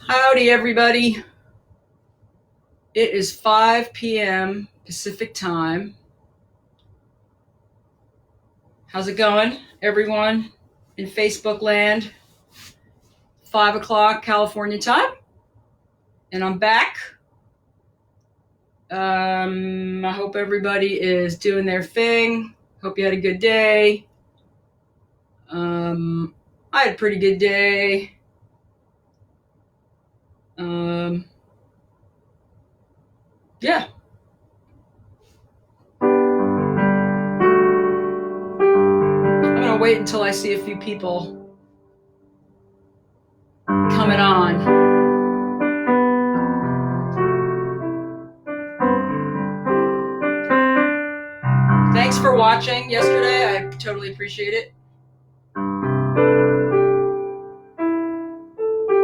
Howdy, everybody. It is 5 p.m. Pacific time. How's it going, everyone in Facebook land? 5 o'clock California time. And I'm back. I hope everybody is doing their thing. Hope you had a good day. I had a pretty good day. Yeah. I'm going to wait until I see a few people coming on. Thanks for watching yesterday. I totally appreciate it.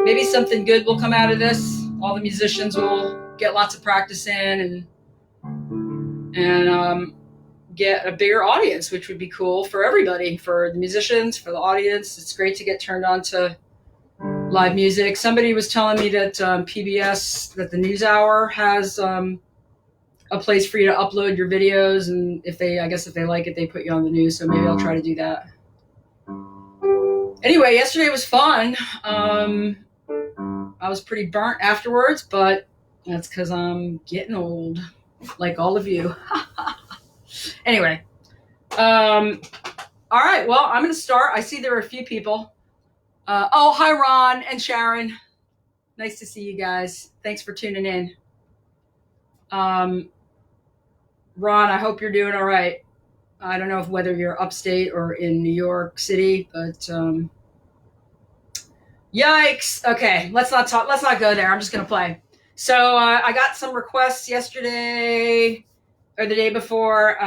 Maybe something good will come out of this. All the musicians will get lots of practice in and get a bigger audience, which would be cool for everybody, for the musicians, for the audience. It's great to get turned on to live music. Somebody was telling me that PBS, that the NewsHour has a place for you to upload your videos, and if they like it, they put you on the news. So maybe I'll try to do that. Anyway, yesterday was fun. I was pretty burnt afterwards, but that's because I'm getting old, like all of you. Anyway, all right, well, I'm going to start. I see there are a few people. Hi, Ron and Sharon. Nice to see you guys. Thanks for tuning in. Ron, I hope you're doing all right. I don't know whether you're upstate or in New York City, but yikes. Okay, let's not go there. I'm just going to play. So I got some requests yesterday or the day before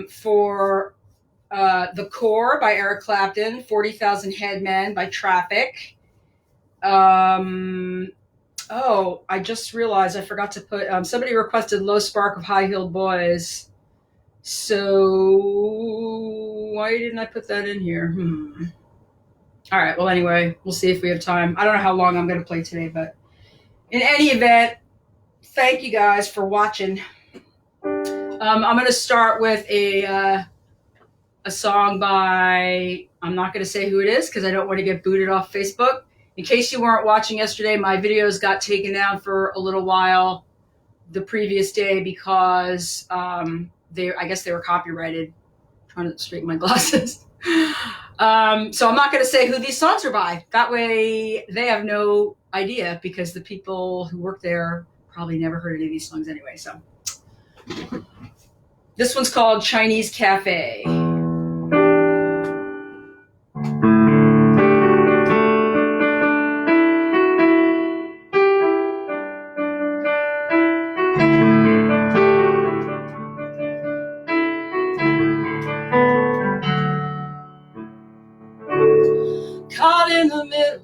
for The Core by Eric Clapton, 40,000 Headmen by Traffic. I just realized I forgot to put, somebody requested Low Spark of High Heeled Boys. So why didn't I put that in here? All right, well, anyway, we'll see if we have time. I don't know how long I'm going to play today, but in any event, thank you guys for watching. I'm going to start with a song by, I'm not going to say who it is because I don't want to get booted off Facebook. In case you weren't watching yesterday, my videos got taken down for a little while the previous day because I guess they were copyrighted. I'm trying to straighten my glasses. So I'm not going to say who these songs are by. That way they have no idea because the people who work there probably never heard any of these songs anyway. So this one's called Chinese Cafe. Caught in the middle,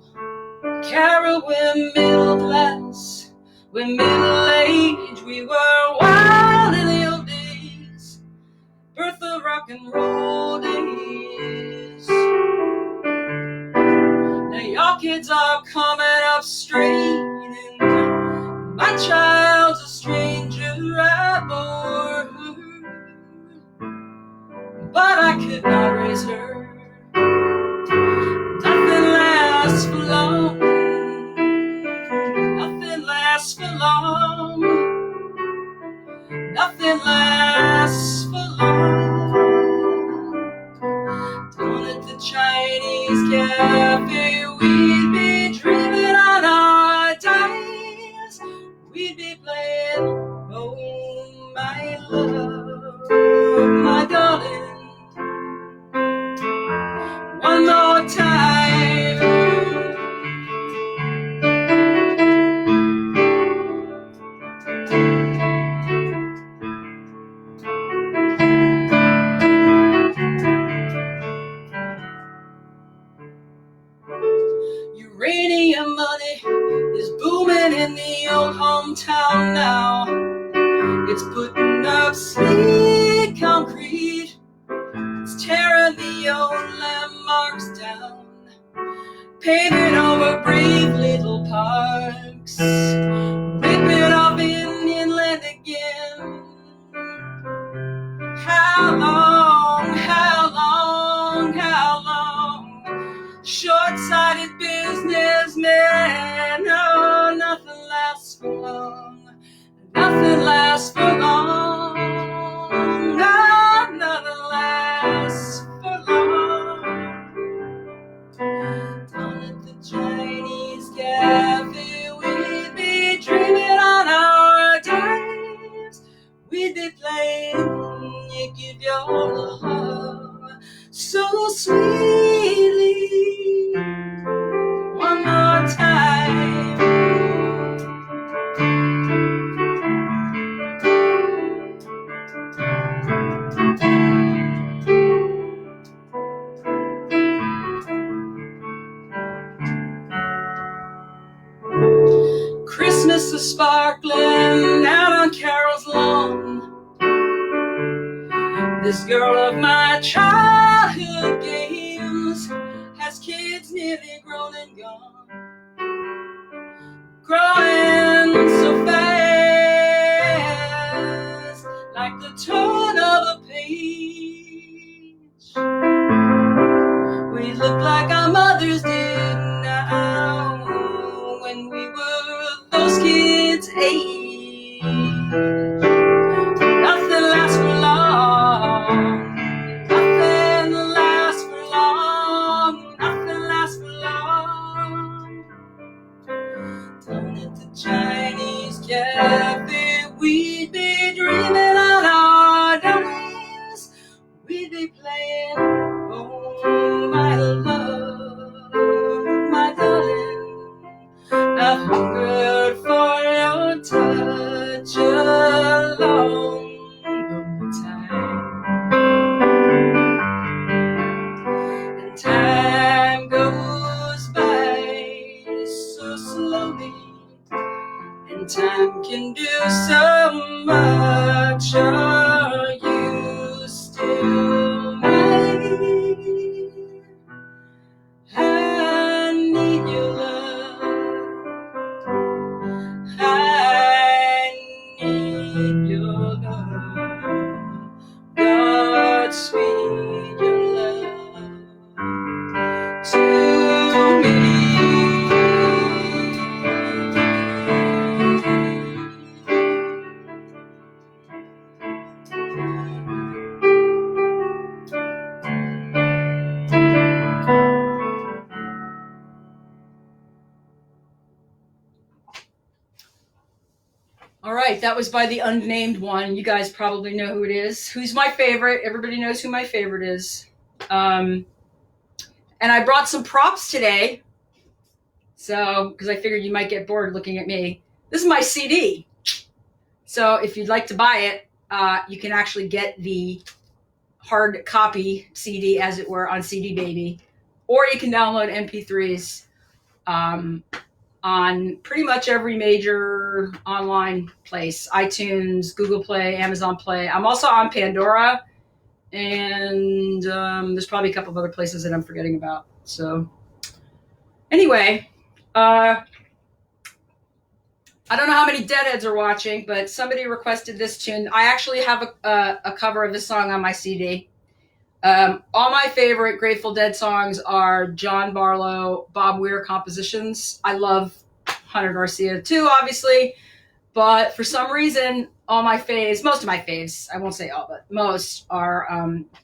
Carol, we're middle class, we're middle-aged, we were wild in the old days, birth of rock and roll days. Now your kids are coming up straight, and my child's a stranger I bore her, but I could not raise her. Nothing lasts for long. Nothing lasts for long. Nothing lasts for long. Down at the Chinese cafe, we'd be dreaming on our dimes. We'd be playing, oh my love, my darling. One more time. Uranium money is booming in the old hometown now. It's putting up sleek concrete. It's tearing the old landmarks down, paving over brave little parks, ripping off Indian land again. How long, how long, how long? Short-sighted businessmen. Oh, nothing lasts for long. Nothing lasts for long. No, nothing lasts for long. Down at the Chinese cafe, we'd be dreaming on our dimes. We'd be playing You Give Your Love so sweetly. One more time. Christmas is sparkling out on Carol's lawn. This girl of my childhood games has kids nearly grown and gone, growing so fast, like the turn of a page. We look like our mothers did now when we were those kids' age. Nothing lasts for long. Nothing lasts for long. Nothing lasts for long. Down at the Chinese cafe, we'd be dreaming on our dimes. We'd be playing, oh my love, my darling. I've hungered for your touch along the time. And time goes by so slowly, and time can do so much. Are you still mine? I need your love. I need your love. God, sweet your love to me. All right, that was by the unnamed one. You guys probably know who it is. Who's my favorite? Everybody knows who my favorite is. And I brought some props today, so because I figured you might get bored looking at me. This is my CD. So if you'd like to buy it, you can actually get the hard copy CD, as it were, on CD Baby, or you can download MP3s on pretty much every major online place: iTunes, Google Play, Amazon Play. I'm also on Pandora, and there's probably a couple of other places that I'm forgetting about. So anyway, I don't know how many Deadheads are watching, but somebody requested this tune. I actually have a cover of this song on my CD. All my favorite Grateful Dead songs are John Barlow, Bob Weir compositions. I love Hunter Garcia too, obviously, but for some reason, all my faves, most of my faves, I won't say all, but most are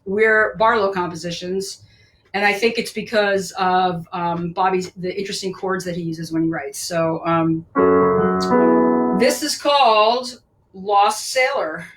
Weir Barlow compositions. And I think it's because of the interesting chords that he uses when he writes. So this is called Lost Sailor.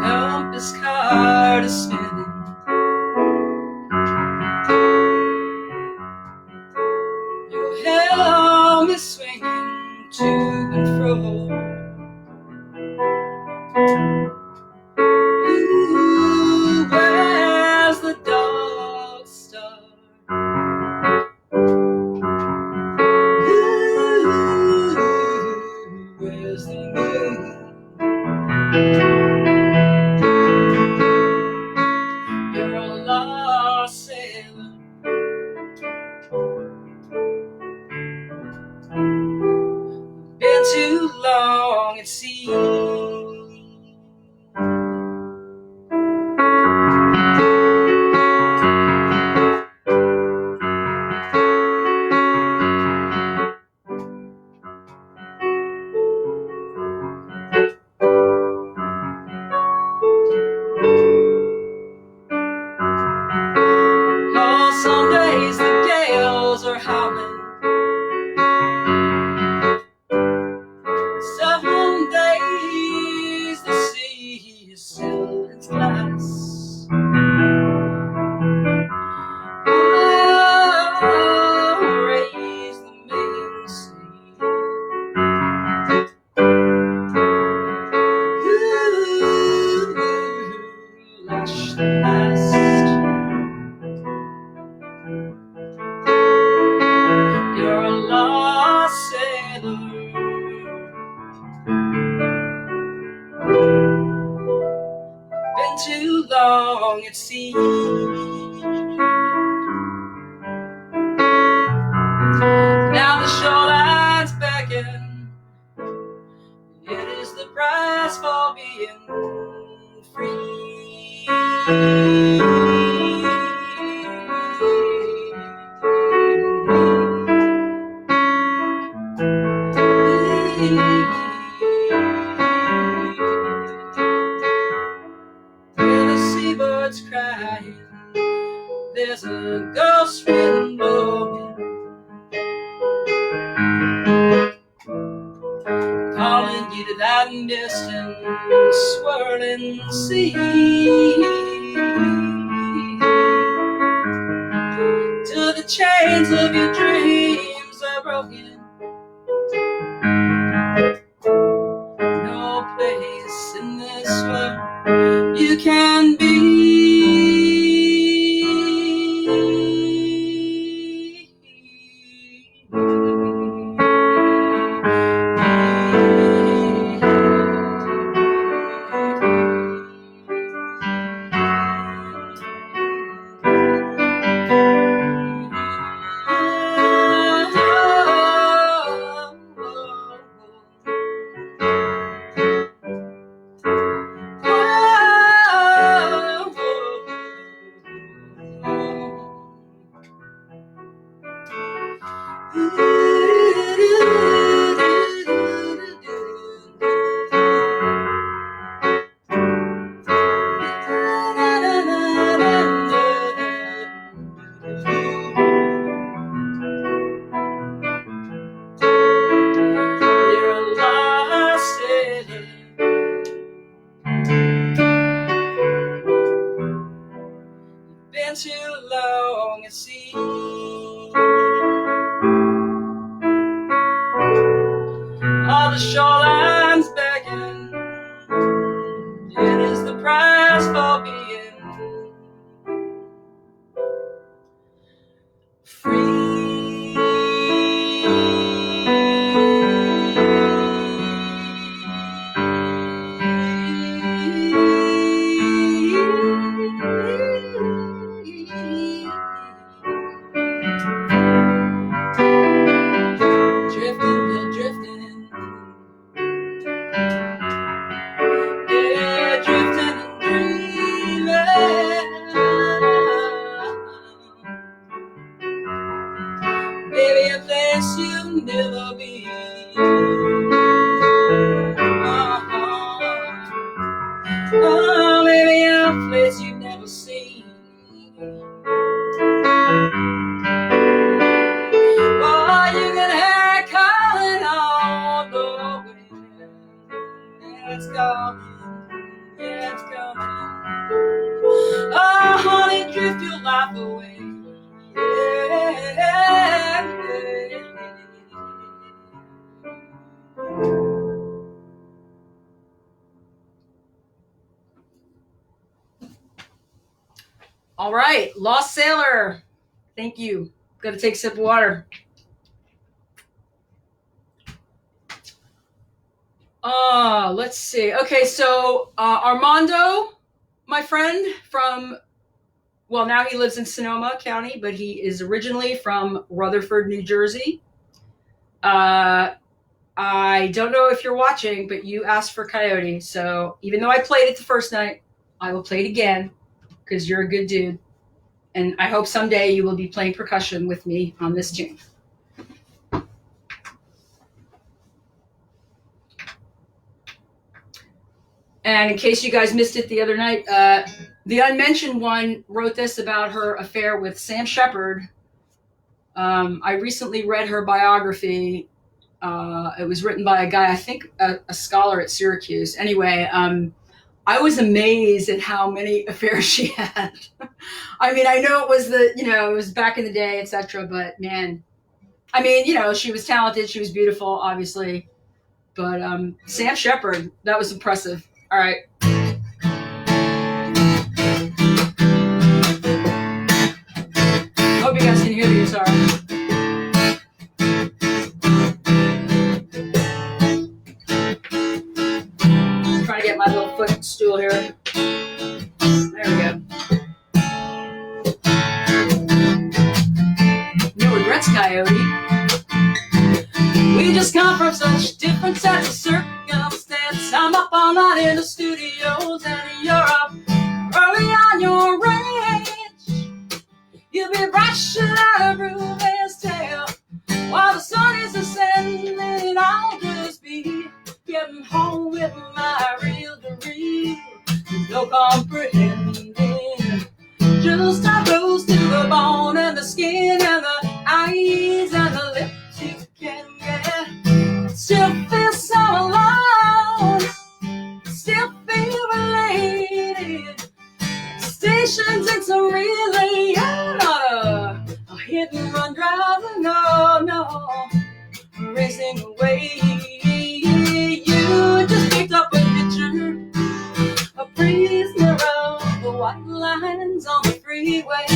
Compass card is spinning, your helm is swinging to and fro. Ooh, too long at sea. Now the shoreline's beckon. It is the price for being free. Hear the seabirds crying. There's a ghost wind blowing, calling you to that distant swirling sea, till the chains of your dreams are broken. No place in this world you can be. Been too long at sea. All the shoreline's begging. It is the price for being free. Maybe a place you'll never be. Oh, maybe a place you've never seen. Oh, you can hear it calling on the wind. Yeah, it's coming. Yeah, it's coming. Oh, honey, drift your life away. All right, Lost Sailor. Thank you. Got to take a sip of water. Let's see. Okay, so Armando, my friend from, well, now he lives in Sonoma County, but he is originally from Rutherford, New Jersey. I don't know if you're watching, but you asked for Coyote. So even though I played it the first night, I will play it again because you're a good dude. And I hope someday you will be playing percussion with me on this tune. And in case you guys missed it the other night, the Unmentioned One wrote this about her affair with Sam Shepard. I recently read her biography. It was written by a guy, I think a scholar at Syracuse. Anyway, I was amazed at how many affairs she had. I mean, I know it was it was back in the day, etc. But man, I mean, she was talented. She was beautiful, obviously. But Sam Shepard, that was impressive. All right. Hope you guys can hear the guitar. I'm trying to get my little footstool here. comprehending. Just how close to the bone and the skin and the eyes and the lips you can get. Still feel so alone, still feel related. Stations, it's a relay, not a hit and run driver, no, racing away. You just picked up a picture, a prisoner of the white lines on the freeway.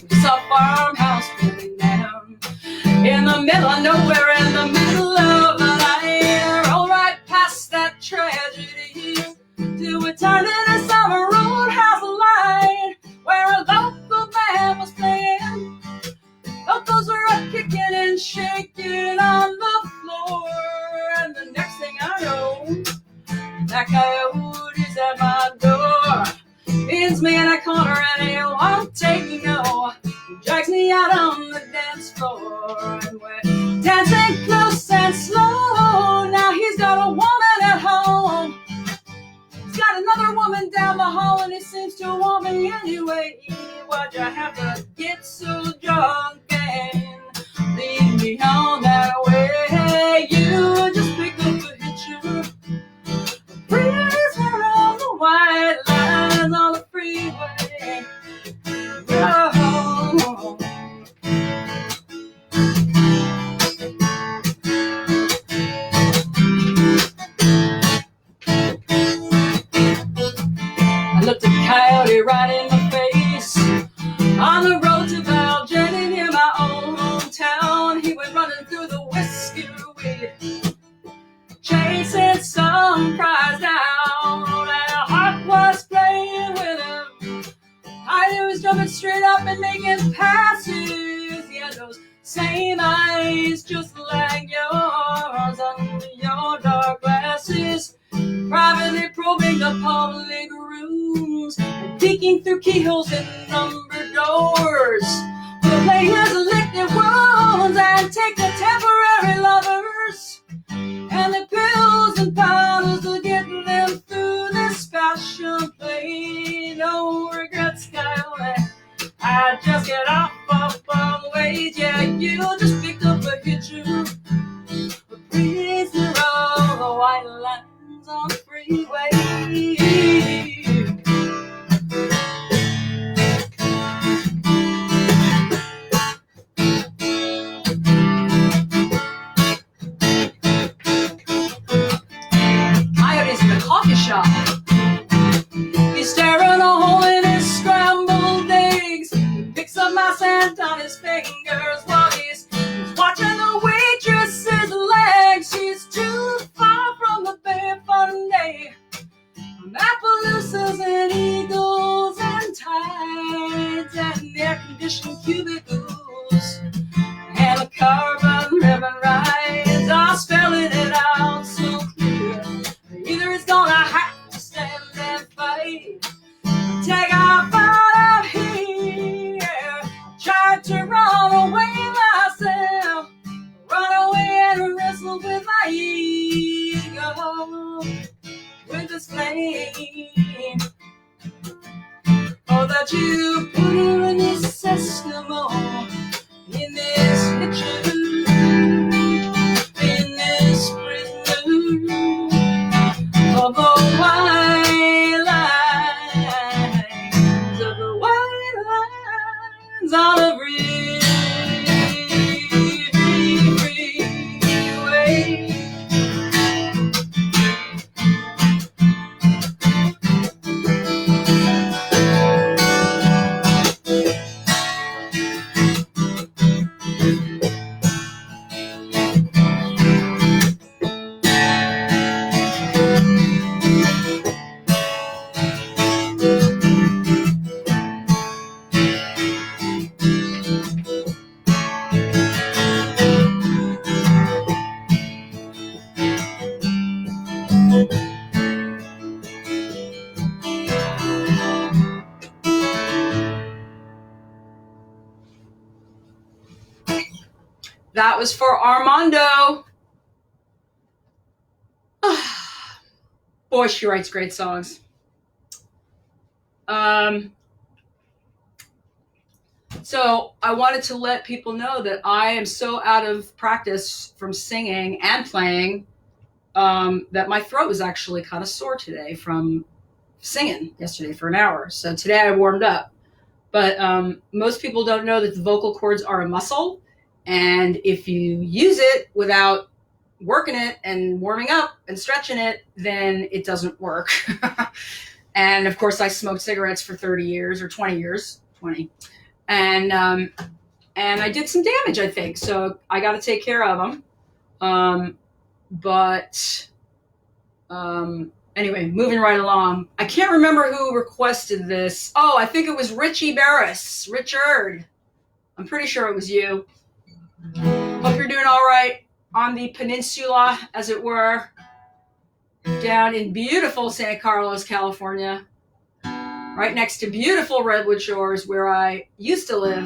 It's a farmhouse burning down in the middle of nowhere, in the middle of the night. Roll right past that tragedy till we turn into some roadhouse light where a local band was playing. Locals were up kicking and shaking on the floor, and the next thing I know, that coyote's at my door. Pins me in a corner and he won't take no. He drags me out on the dance floor, and we're dancing close and slow. Now he's got a woman at home. He's got another woman down the hall, and he seems to want me anyway. Why'd you have to get so drunk and leave me on that way? You just picked up a hitcher, a prisoner on the white lines on the freeway. Oh. I looked a coyote right in the face on the road to Belgium near my own hometown. He went running through the whiskey weed, chasing some prize down, and a heart was playing with him. I was jumping straight up and making passes. Yeah, those same eyes just like yours under your dark glasses, privately probing the public rooms and peeking through keyholes in numbered doors. The players lick their wounds and take the temporary lovers and the pills and powders to get them through this fashion play. No regrets, coyote, I just get off on wage. Yeah, you just picked up a hitcher, a prisoner of the white lines on the freeway. Coyote's in the coffee shop. He's staring a hole in his scrambled eggs. He picks up my scent on his fingers while he's watching the waitress's legs. She's too far from the Bay Funday, from Appaloosas and eagles and tides and air-conditioned cubicles and a carbon ribbon rides. I'm spelling it out so clear. Either it's gonna have to stand and fight, take off out of here. Tried to run away myself, run away and wrestle with my ego, with this flame. Oh, that you put her in this Eskimo, in this picture, in this prison of the white lines, of the white lines on a freeway. That was for Armando. Boy, she writes great songs. So I wanted to let people know that I am so out of practice from singing and playing that my throat was actually kind of sore today from singing yesterday for an hour. So today I warmed up. But most people don't know that the vocal cords are a muscle. And if you use it without working it and warming up and stretching it, then it doesn't work. And of course, I smoked cigarettes for 30 years or 20 years, 20. And I did some damage, I think. So I got to take care of them. Anyway, moving right along. I can't remember who requested this. Oh, I think it was Richie Barris. Richard. I'm pretty sure it was you. Hope you're doing all right on the peninsula, as it were, down in beautiful San Carlos, California, right next to beautiful Redwood Shores, where I used to live.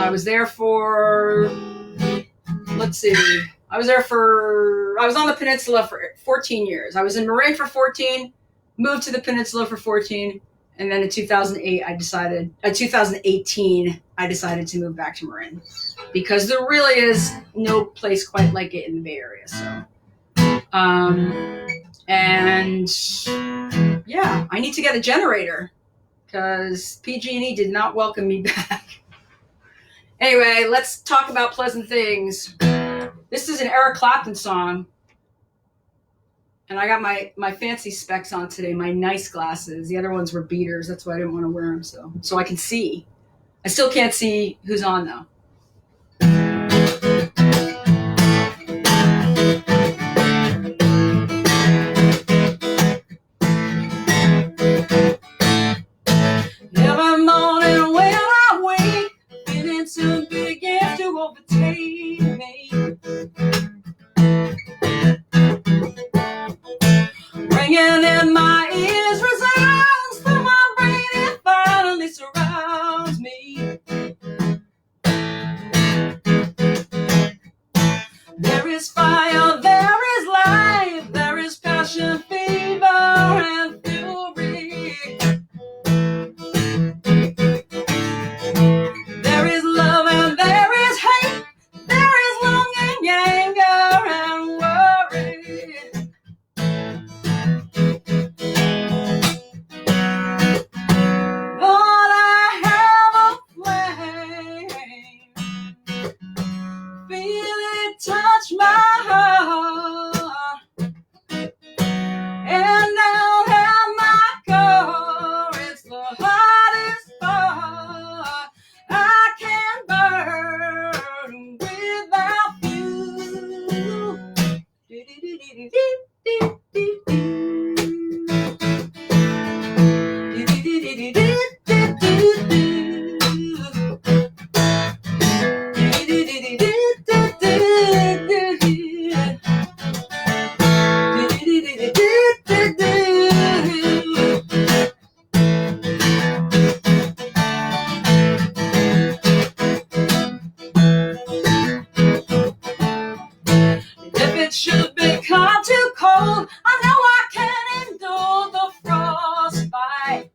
I was there for, let's see, I was on the peninsula for 14 years. I was in Marin for 14, moved to the peninsula for 14, and then in 2018, I decided to move back to Marin because there really is no place quite like it in the Bay Area. So, and yeah, I need to get a generator because PG&E did not welcome me back. Anyway, let's talk about pleasant things. This is an Eric Clapton song. And I got my fancy specs on today, my nice glasses. The other ones were beaters. That's why I didn't want to wear them. So I can see. I still can't see who's on, though. Every morning when I wake, feeling too big to overtake me. Ringing in my ears resounds through my brain, it finally surrounds me. There is fire, there is life, there is passion, fever, and fury. There is love and there is hate, there is longing, anger, and worry. Lord, I have a flame, feel it touch my heart, and now have my core. It's the hardest part. I can't burn without you. If it should become too cold, I know I can endure the frostbite.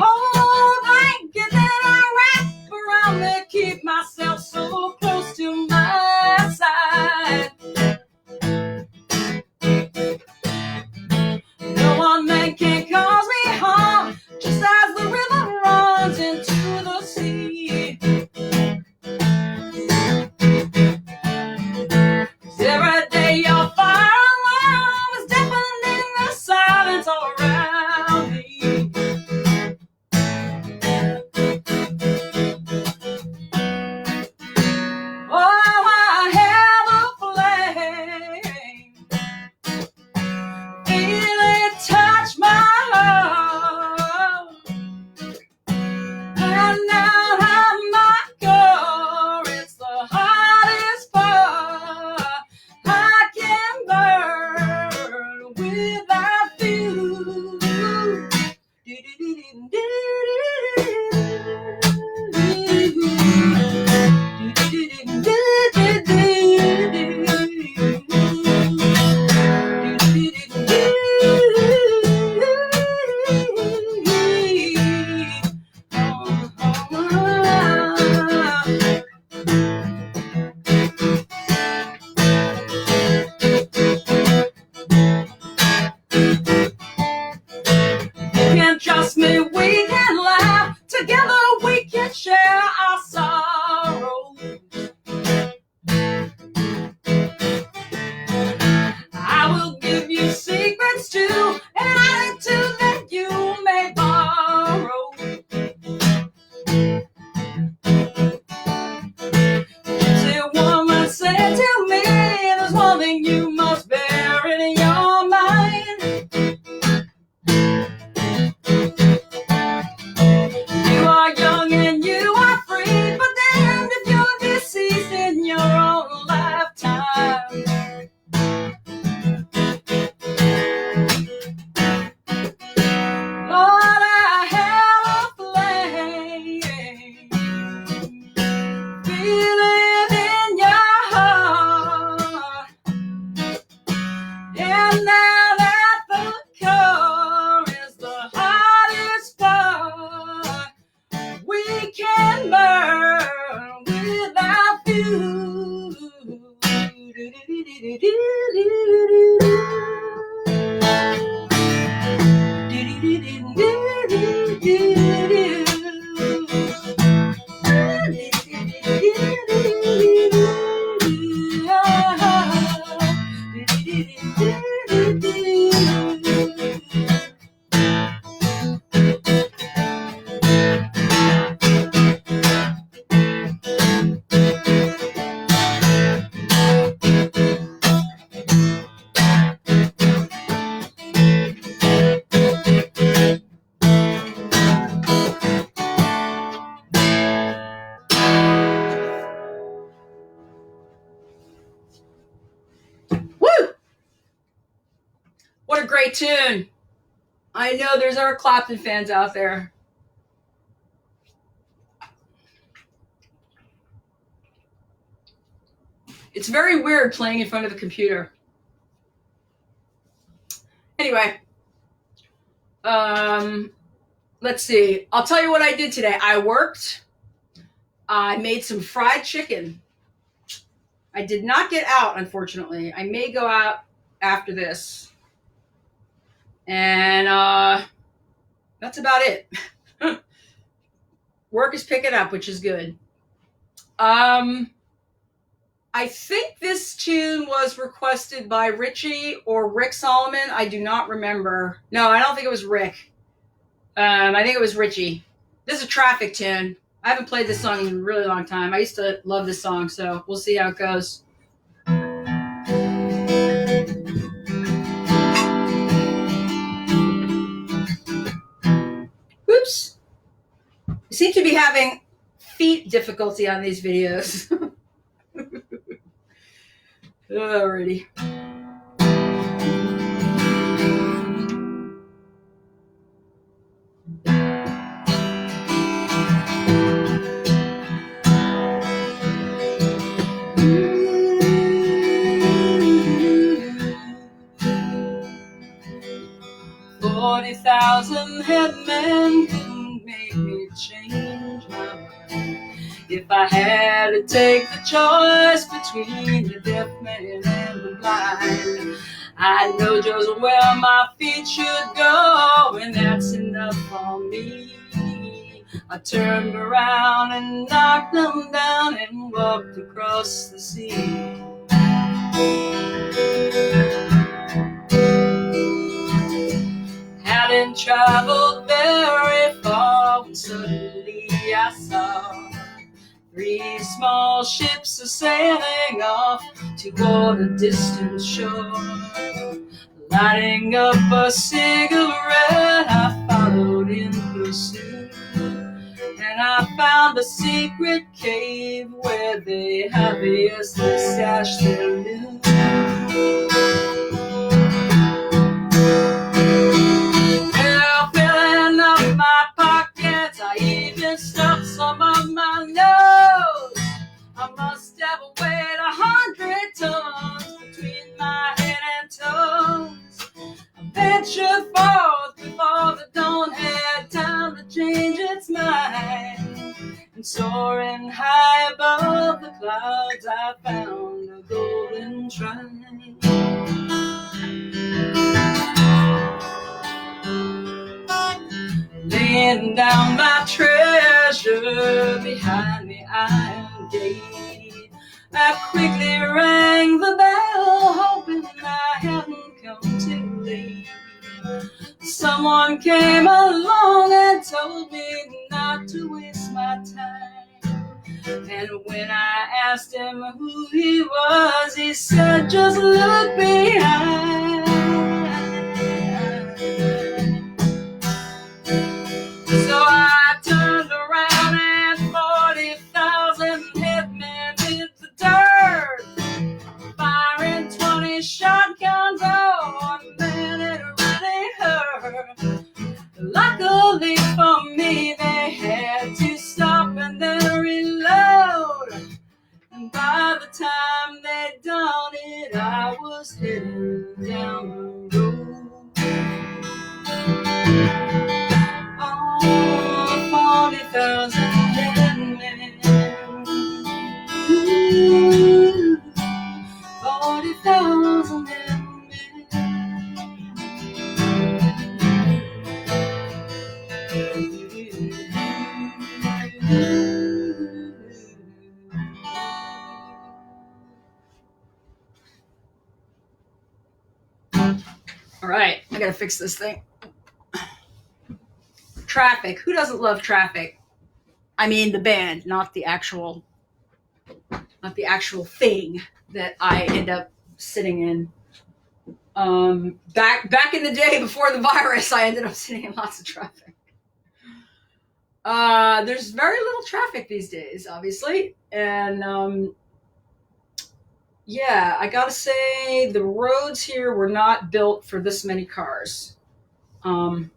Oh, blanket that I wrap around me, keep myself so close to my side. No one man can cause me harm, just as the river runs into the sea. Every day your fire alarm is deafening the silence all around me. Oh, I have a flame, feel it touch my heart. And trust me, we can laugh. Together we can share our sorrows. I will give you secrets too, and attitude that you may borrow. See, a woman said to me, there's one thing you must bear in your mind. You are young and you are free, but damned if you're deceased in your own lifetime. Lord, I have a flame, feeling in your heart. And now that the core is the hardest part, we can burn without you. Woo! What a great tune. I know there's Eric Clapton fans out there. It's very weird playing in front of a computer. Anyway, let's see. I'll tell you what I did today. I worked. I made some fried chicken. I did not get out, unfortunately. I may go out after this. And that's about it. Work is picking up, which is good. I think this tune was requested by Richie or Rick Solomon. I do not remember. No, I don't think it was Rick. I think it was Richie. This is a Traffic tune. I haven't played this song in a really long time. I used to love this song, so we'll see how it goes. Oops. I seem to be having feet difficulty on these videos. Alrighty. $40,000 headmen couldn't make me change my mind. If I had to take the choice between the deaf man and the blind, I know just where my feet should go, and that's enough for me. I turned around and knocked them down and walked across the sea. Hadn't traveled very far when suddenly I saw 3 small ships are sailing off toward a distant shore. Lighting up a cigarette, I followed in pursuit, and I found a secret cave where they obviously stashed their loot. Well, filling up my pockets, I even stuffed some of my nose. I must have weighed 100 tons between my head and toes. I ventured forth before the dawn had time to change its mind. And soaring high above the clouds, I found a golden shrine. down my treasure behind the iron gate. I quickly rang the bell, hoping I hadn't come too late. Someone came along and told me not to waste my time. And when I asked him who he was, he said, just look behind. So I turned around and 40,000 headmen hit the dirt, firing 20 shotguns. Oh man, it really hurt. Luckily for me, they had to stop and then reload. And by the time they'd done it, I was heading down the road. Oh, 40,000 headmen. 40,000 headmen. All right, I gotta fix this thing. Traffic. Who doesn't love Traffic? I mean the band, not the actual thing that I end up sitting in. Back in the day before the virus, I ended up sitting in lots of traffic. There's very little traffic these days, obviously, and yeah, I gotta say the roads here were not built for this many cars. When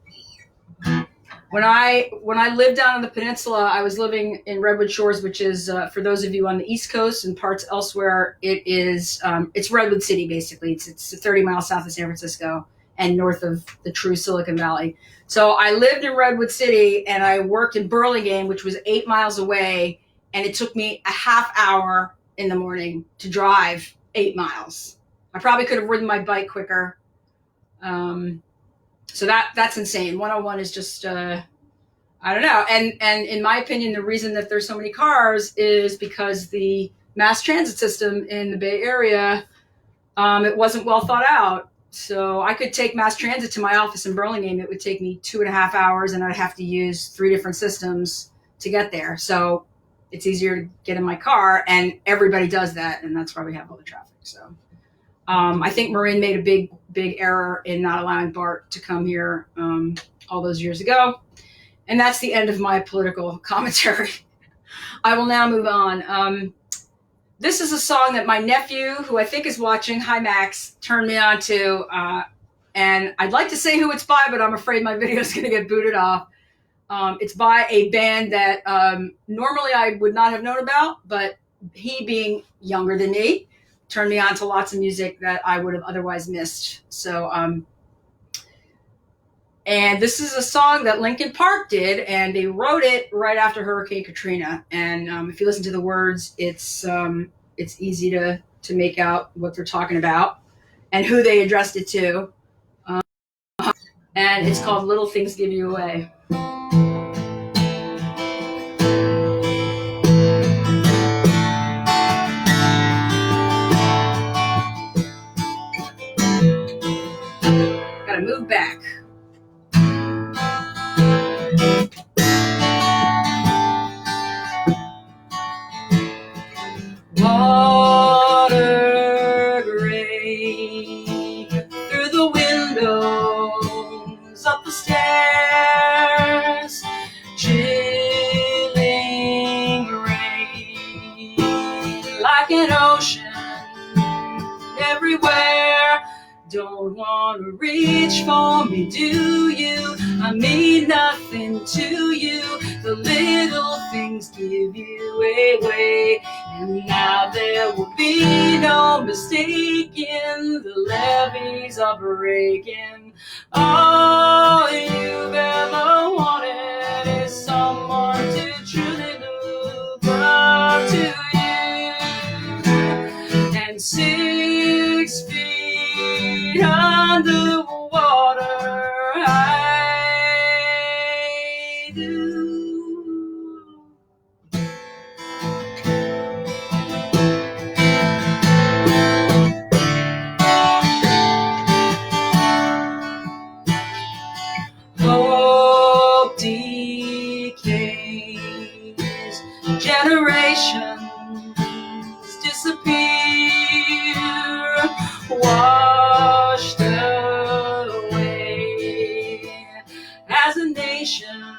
I lived down on the peninsula, I was living in Redwood Shores, which is for those of you on the East Coast and parts elsewhere, it's Redwood City basically. It's 30 miles south of San Francisco and north of the true Silicon Valley. So I lived in Redwood City and I worked in Burlingame, which was 8 miles away, and it took me a half hour in the morning to drive 8 miles. I probably could have ridden my bike quicker. So that's insane. 101 is just, I don't know. And in my opinion, the reason that there's so many cars is because the mass transit system in the Bay Area, it wasn't well thought out. So I could take mass transit to my office in Burlingame. It would take me 2.5 hours and I'd have to use 3 different systems to get there. So it's easier to get in my car, and everybody does that. And that's why we have all the traffic. So I think Marin made a big error in not allowing BART to come here all those years ago. And that's the end of my political commentary. I will now move on. This is a song that my nephew, who I think is watching, hi Max, turned me on to. And I'd like to say who it's by, but I'm afraid my video is going to get booted off. It's by a band that normally I would not have known about, but he, being younger than me, turned me on to lots of music that I would have otherwise missed. So, and this is a song that Linkin Park did, and they wrote it right after Hurricane Katrina. And if you listen to the words, it's easy to make out what they're talking about and who they addressed it to. And it's called Little Things Give You Away. Gotta move back. Water gray through the windows, up the stairs, chilling rain like an ocean everywhere. Don't want to reach for me, do you? I mean nothing to you. The little things give you away, and now there will be no mistaking. The levees are breaking. All you've ever wanted is someone to truly look up to you. And 6 feet under water, I do. imagination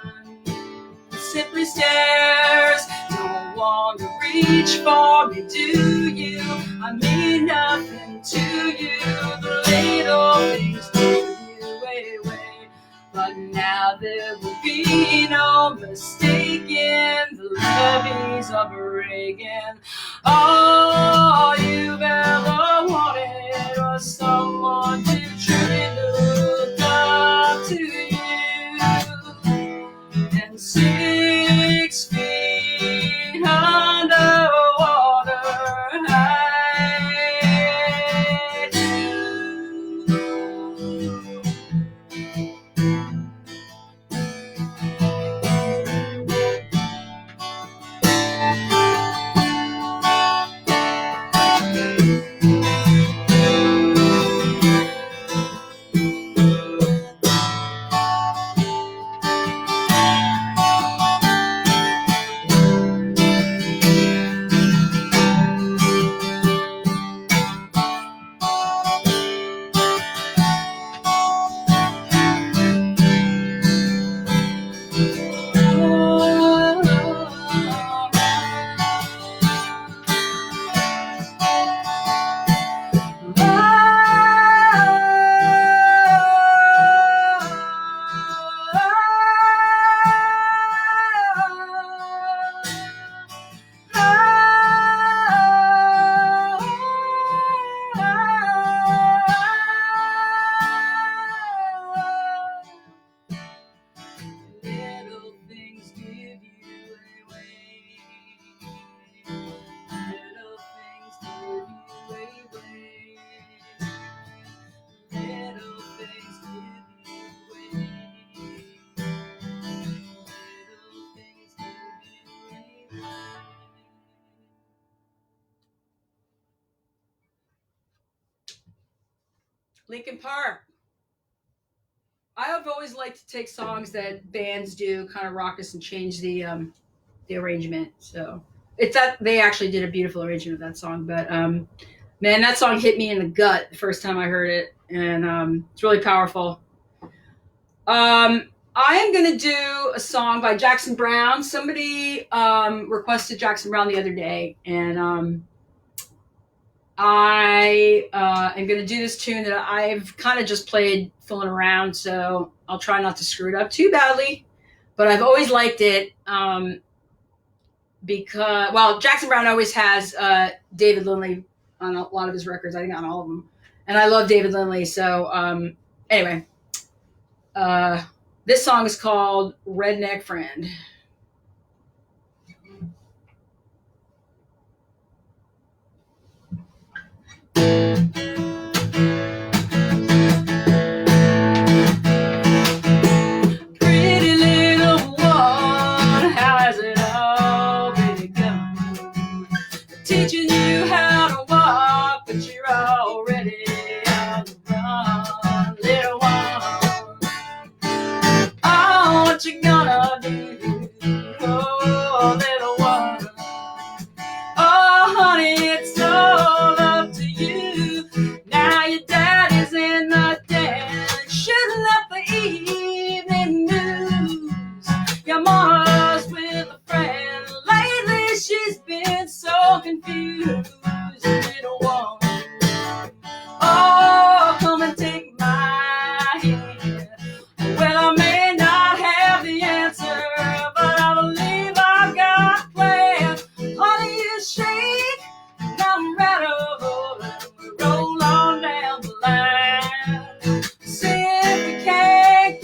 simply stares. No longer reach for me, do you? I mean nothing to you. The little things give you away. But now there will be no mistaking the levees of Reagan. All you've ever wanted was someone to truly look up to you. And 6 feet underwater, I do. Little things give you away. Little things give you away. Little things give you away. Little things give you away. Linkin Park. I have always liked to take songs that bands do, kind of raucous, and change the arrangement. So it's that they actually did a beautiful arrangement of that song. But man, that song hit me in the gut the first time I heard it, and it's really powerful. I am gonna do a song by Jackson Browne. Somebody requested Jackson Browne the other day, and I am going to do this tune that I've kind of just played fooling around, so I'll try not to screw it up too badly. But I've always liked it because, well, Jackson Browne always has David Lindley on a lot of his records. I think on all of them. And I love David Lindley. So anyway, this song is called Redneck Friend. Pretty little one, how has it all begun? Teaching you how to walk, but you're already on the run. Little one, oh, what you gonna do? Oh, little one, oh, honey, it's all up to you. Now your daddy's in the den, shooting up the evening news. Your mama's with a friend, lately she's been so confused. Little one, oh, come and take my hand. Well, I may not have the answer, but I believe I've got a plan. Honey, you shake, and I'm rattled, and we roll on down the line. See if we can't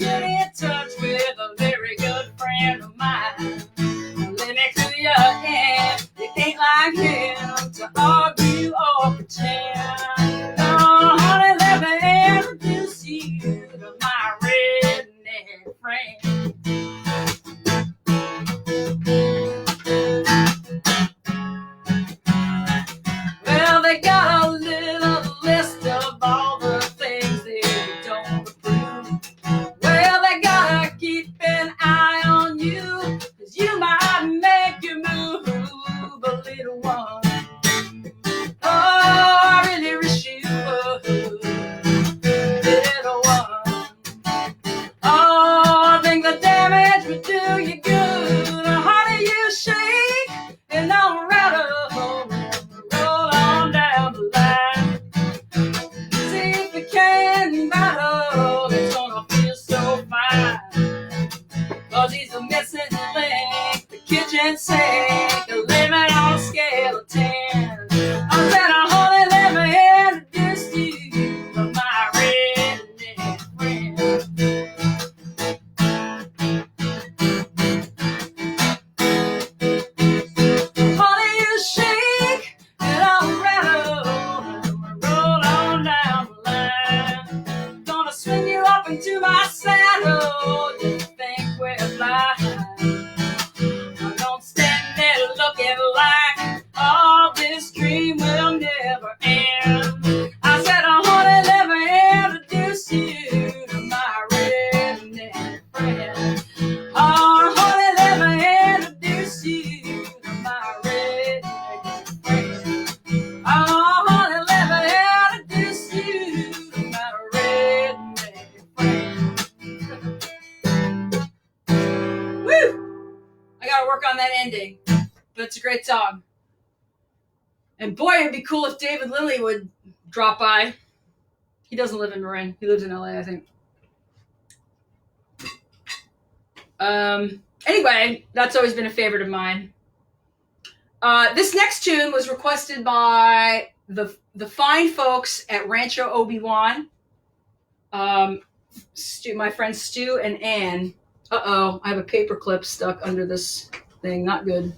and sink, living on a scale of 10. I said I hardly never introduced you to my redneck friend. Honey, you shake and I'll rattle, roll on down the line. Gonna swing you up into my saddle, just think we're flying. I don't stand there looking like all this dream will never end. I said I wanna never introduce you to my redneck friend. Oh, I wanna never introduce you to my redneck friend. Oh, I wanna never introduce you to my redneck friend. Woo! I gotta work on that ending, but it's a great song. And boy, it'd be cool if David Lindley would drop by. He doesn't live in Marin. He lives in LA, I think. Anyway, that's always been a favorite of mine. This next tune was requested by the fine folks at Rancho Obi-Wan. My friends Stu and Ann. Uh-oh, I have a paper clip stuck under this thing. Not good.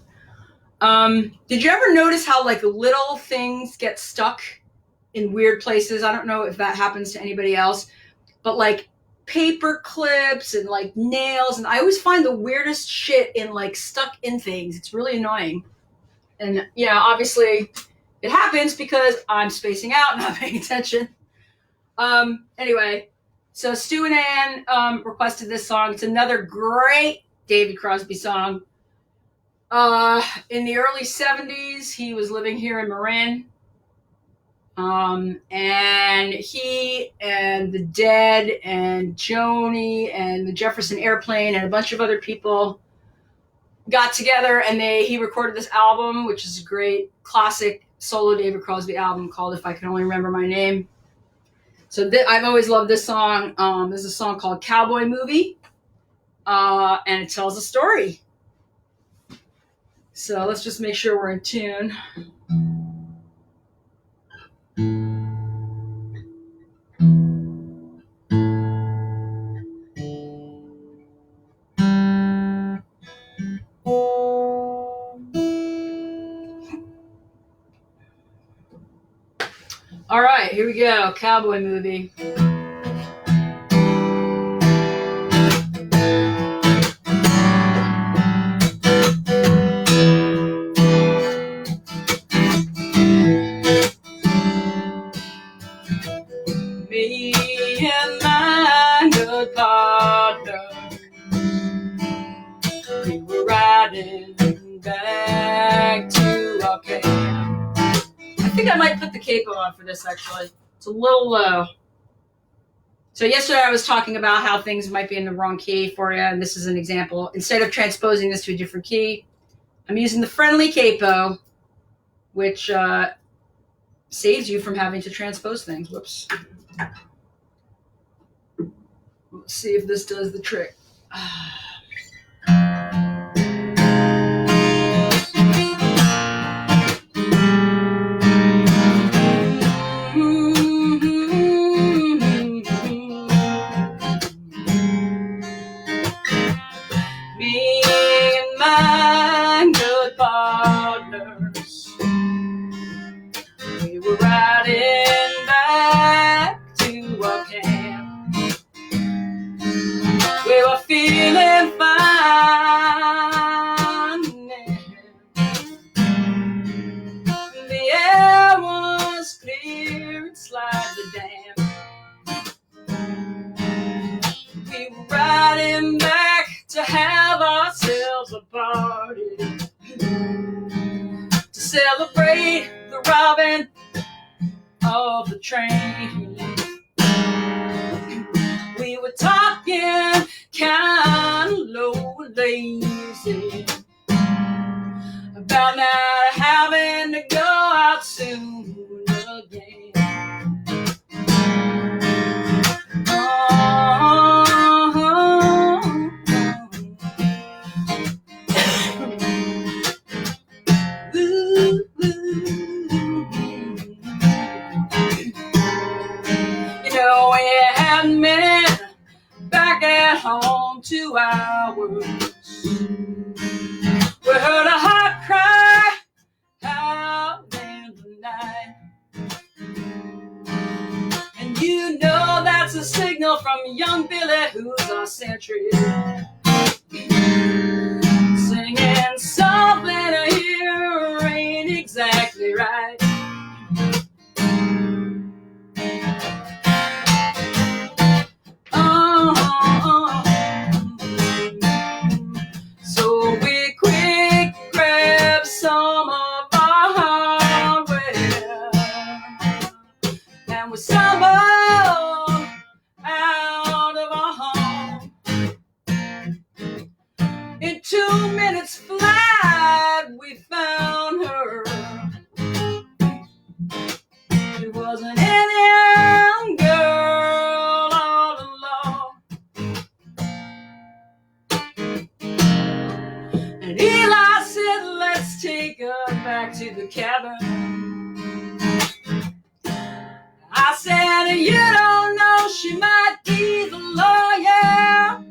Did you ever notice how like little things get stuck in weird places? I don't know if that happens to anybody else, but like paper clips and like nails, and I always find the weirdest shit in like stuck in things. It's really annoying. And yeah, obviously it happens because I'm spacing out and not paying attention. Anyway, so Stu and Ann requested this song. It's another great David Crosby song. In the early 70s, he was living here in Marin. And he and the Dead and Joni and the Jefferson Airplane and a bunch of other people got together, and he recorded this album, which is a great classic solo David Crosby album called If I Can Only Remember My Name. So I've always loved this song. There's a song called Cowboy Movie, and it tells a story. So let's just make sure we're in tune. All right, here we go. Cowboy Movie. Me and my good partner, we were riding back to our camp. I think I might put the capo on for this, actually. It's a little low. So yesterday I was talking about how things might be in the wrong key for you, and this is an example. Instead of transposing this to a different key, I'm using the friendly capo, which saves you from having to transpose things. Whoops. Let's see if this does the trick. Me and my good partners, we were riding back to our camp. We were feeling fine. The air was clear and slightly damp. We were riding back to have ourselves a party, to celebrate the robbing of the train. We were talking kind of low and lazy about not having to go out soon again. home 2 hours. We heard a heart cry out in the night. And you know that's a signal from young Billy, who's our sentry, singing something here ain't exactly right. So we quick grab some of our hardware and we stumble out of our home. In 2 minutes flat, we found her. She was an Indian girl all alone. And Eli said, let's take her back to the cabin. I said, you don't know, she might be the lawyer.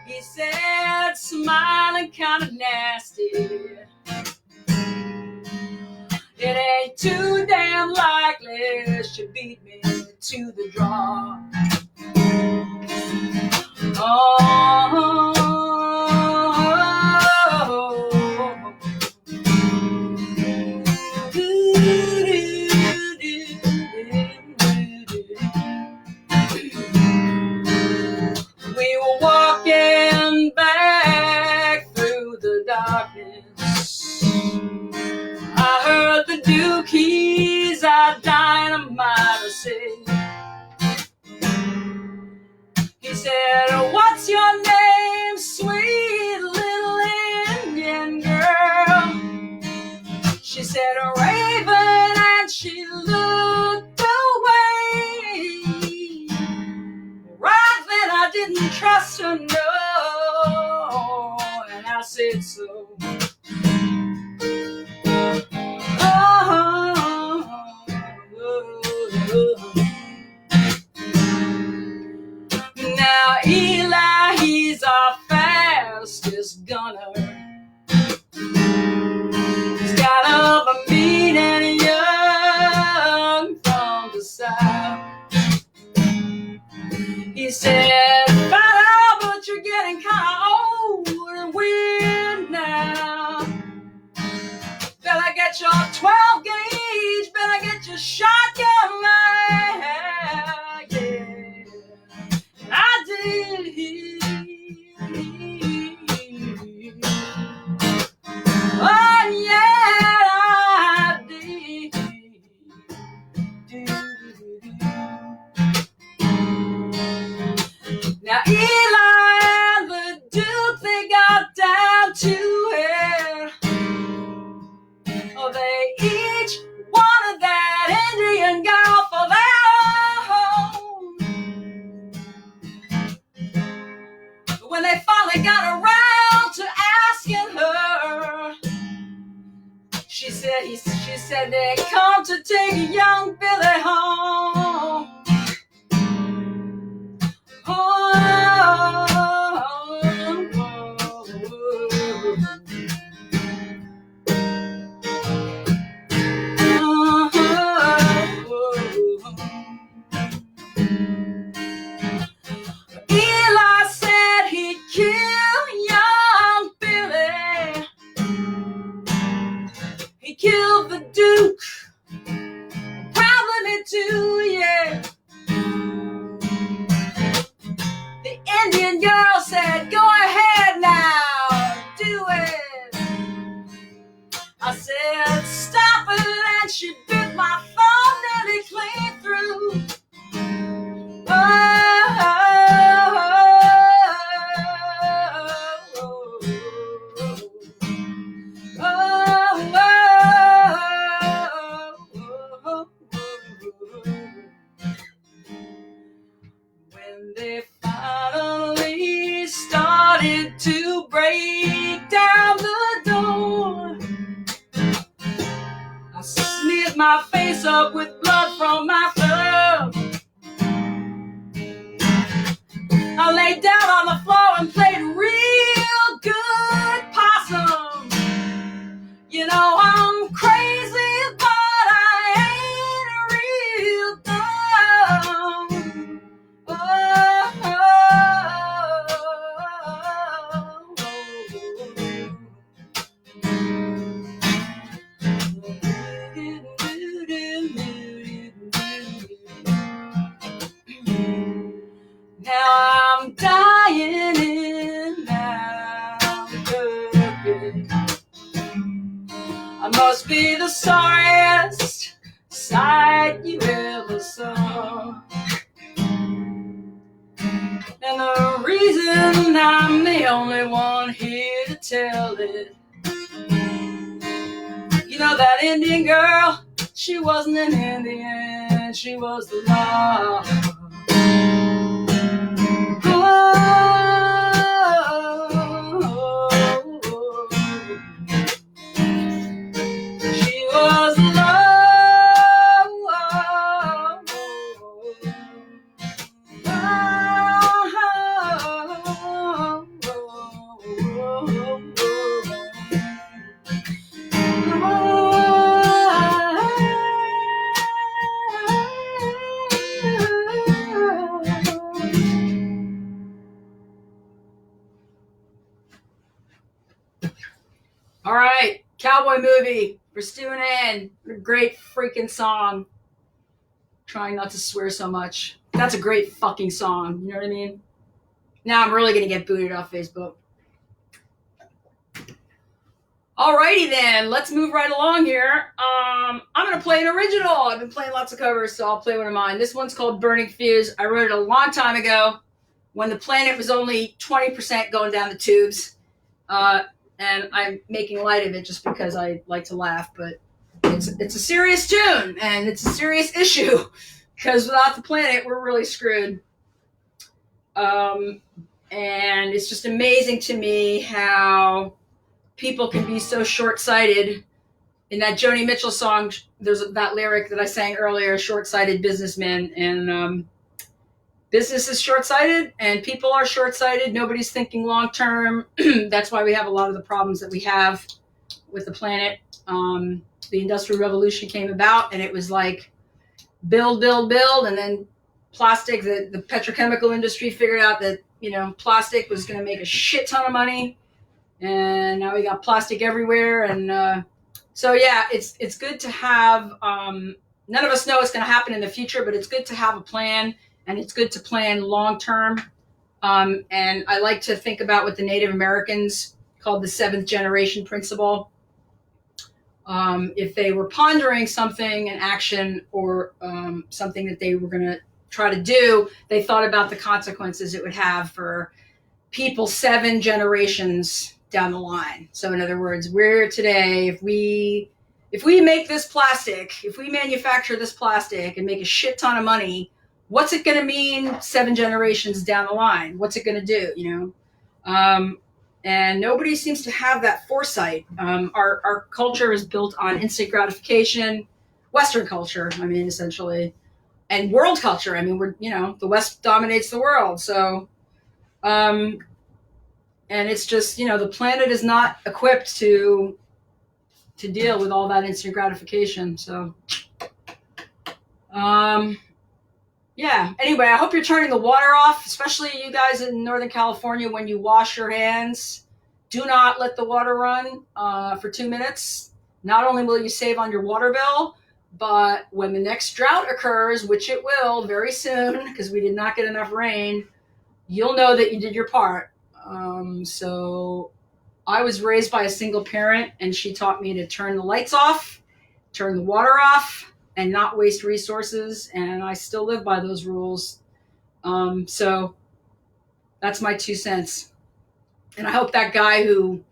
He said, smiling kind of nasty, it ain't too damn likely she beat me to the draw. Oh, we were walking back through the darkness. I heard the dookies out dynamite say. He said, what's your name, sweet little Indian girl? She said, Raven, and she looked away. Right then I didn't trust her, no, and I said so. Now Eli, he's our fastest gunner. He's got up a mean and young from the south. He said, "Fine, but you're getting kind of old and weird now. Better get your 12 gauge, better get your shotgun, man." Yeah, I did. Oh yeah, I did. Now Eli and the Duke, they got down to it. Oh, they each wanted that Indian girl for their own. But when they finally got around to asking her, she said they come to take young Billy home. Eli said he'd kill young Billy. He killed the Duke, probably me too, yeah. The Indian girl said, "Go ahead now, do it." I said, "Stop it," and she bit my phone nearly clean through. When they finally started to break down the door, I smeared my face up with blood from my thumb. laid down on the floor and played real good possum. You know I'm crazy, but I ain't real dumb. Now I'm dying in Albuquerque. I must be the sorriest sight you ever saw. And the reason I'm the only one here to tell it, you know that Indian girl, she wasn't an Indian, she was the law. She was the law. All right, Cowboy Movie for Stu and Ann. What a great freaking song. Trying not to swear so much. That's a great fucking song. You know what I mean? Now I'm really going to get booted off Facebook. Alrighty then, let's move right along here. I'm going to play an original. I've been playing lots of covers, so I'll play one of mine. This one's called Burning Fuse. I wrote it a long time ago when the planet was only 20% going down the tubes. And I'm making light of it just because I like to laugh, but it's a serious tune, and it's a serious issue, because without the planet, we're really screwed. And it's just amazing to me how people can be so short-sighted. In that Joni Mitchell song, there's that lyric that I sang earlier, short-sighted businessmen, and business is short-sighted and people are short-sighted. Nobody's thinking long-term. That's why we have a lot of the problems that we have with the planet. The Industrial Revolution came about, and it was like build, and then plastic, the petrochemical industry figured out that, you know, plastic was going to make a shit ton of money, and now we got plastic everywhere. And so yeah, it's good to have, none of us know what's going to happen in the future, but it's good to have a plan, and it's good to plan long term. And I like to think about what the Native Americans called the seventh generation principle. If they were pondering something, an action, or something that they were going to try to do, they thought about the consequences it would have for people 7 generations down the line. So in other words, we're today, if we make this plastic, if we manufacture this plastic and make a shit ton of money, what's it going to mean 7 generations down the line? What's it going to do, you know? And nobody seems to have that foresight. Our culture is built on instant gratification, Western culture, I mean, essentially, and world culture. I mean, the West dominates the world. So, and it's just, the planet is not equipped to deal with all that instant gratification. So, yeah. Anyway, I hope you're turning the water off, especially you guys in Northern California. When you wash your hands, do not let the water run for 2 minutes. Not only will you save on your water bill, but when the next drought occurs, which it will very soon, because we did not get enough rain, you'll know that you did your part. So I was raised by a single parent, and she taught me to turn the lights off, turn the water off, and not waste resources, and I still live by those rules. So that's my 2 cents. And I hope that guy who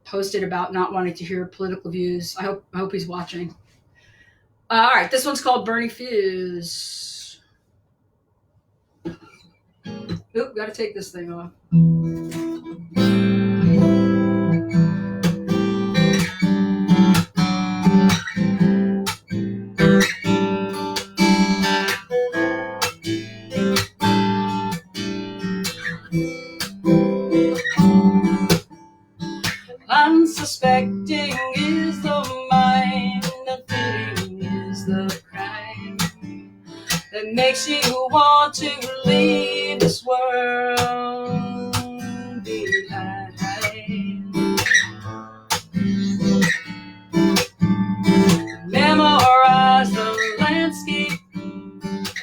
posted about not wanting to hear political views, I hope he's watching. All right, this one's called Burning Fuse. Oop, gotta take this thing off. leave this world behind. Memorize the landscape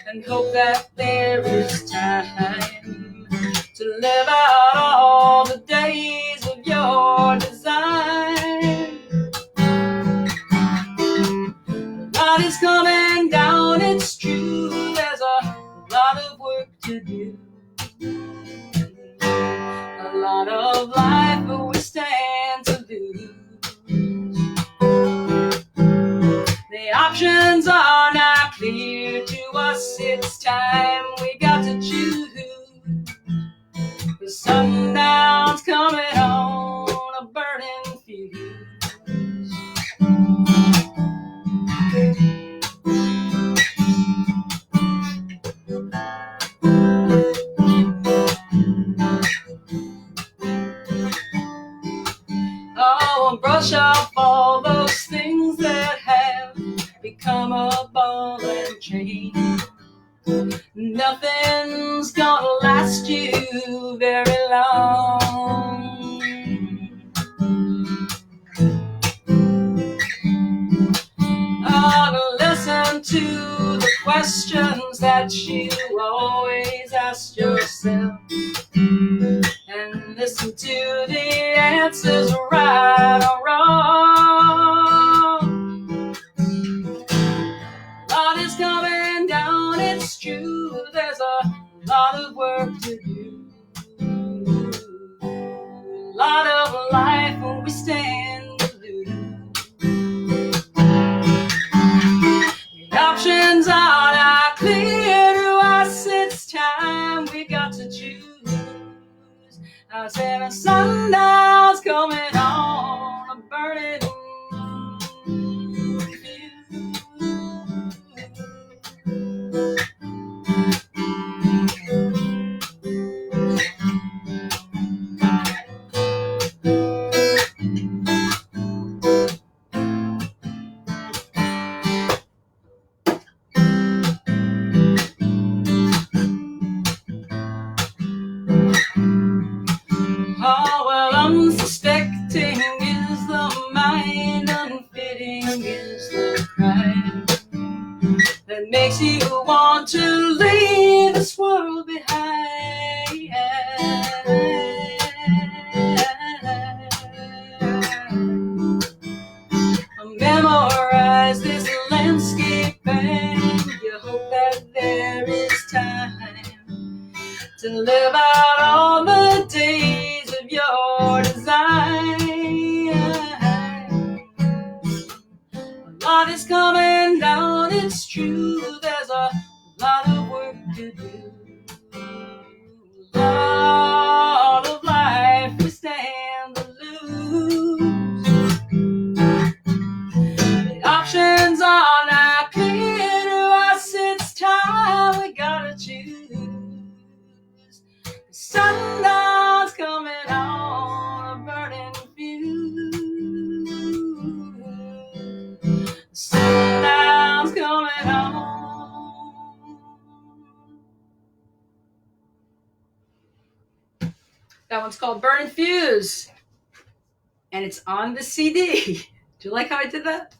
and hope that there is time to live out all the days of your design. A lot is coming down, it's true, there's a lot of work to do. A lot of life we stand to lose. The options are not clear to us, it's time we got to choose. The sundown's coming on a burning fuse. Oh, brush off all those things that have become a ball and chain. Nothing's gonna last you very long. Oh, listen to the questions that you always ask yourself, and listen to the answers, right or wrong. A lot is coming down, it's true, there's a lot of work to do. A lot of life when we stand to lose. The options are not clear to us, it's time we got to choose. I said the sundown's coming on a burning fuse. Oh, well, unsuspecting is the mind, unfitting is the crime that makes you want to leave this world behind. Memorize this landscape and you hope that there is time to live out all the days of your design. A lot is coming down, it's true, there's a lot of work to do. A lot of life we stand to lose. The options are not clear to us, it's time we gotta choose. The sundown's coming on a burning fuse. The sundown's coming on. That one's called Burning Fuse, and it's on the CD. Do you like how I did that?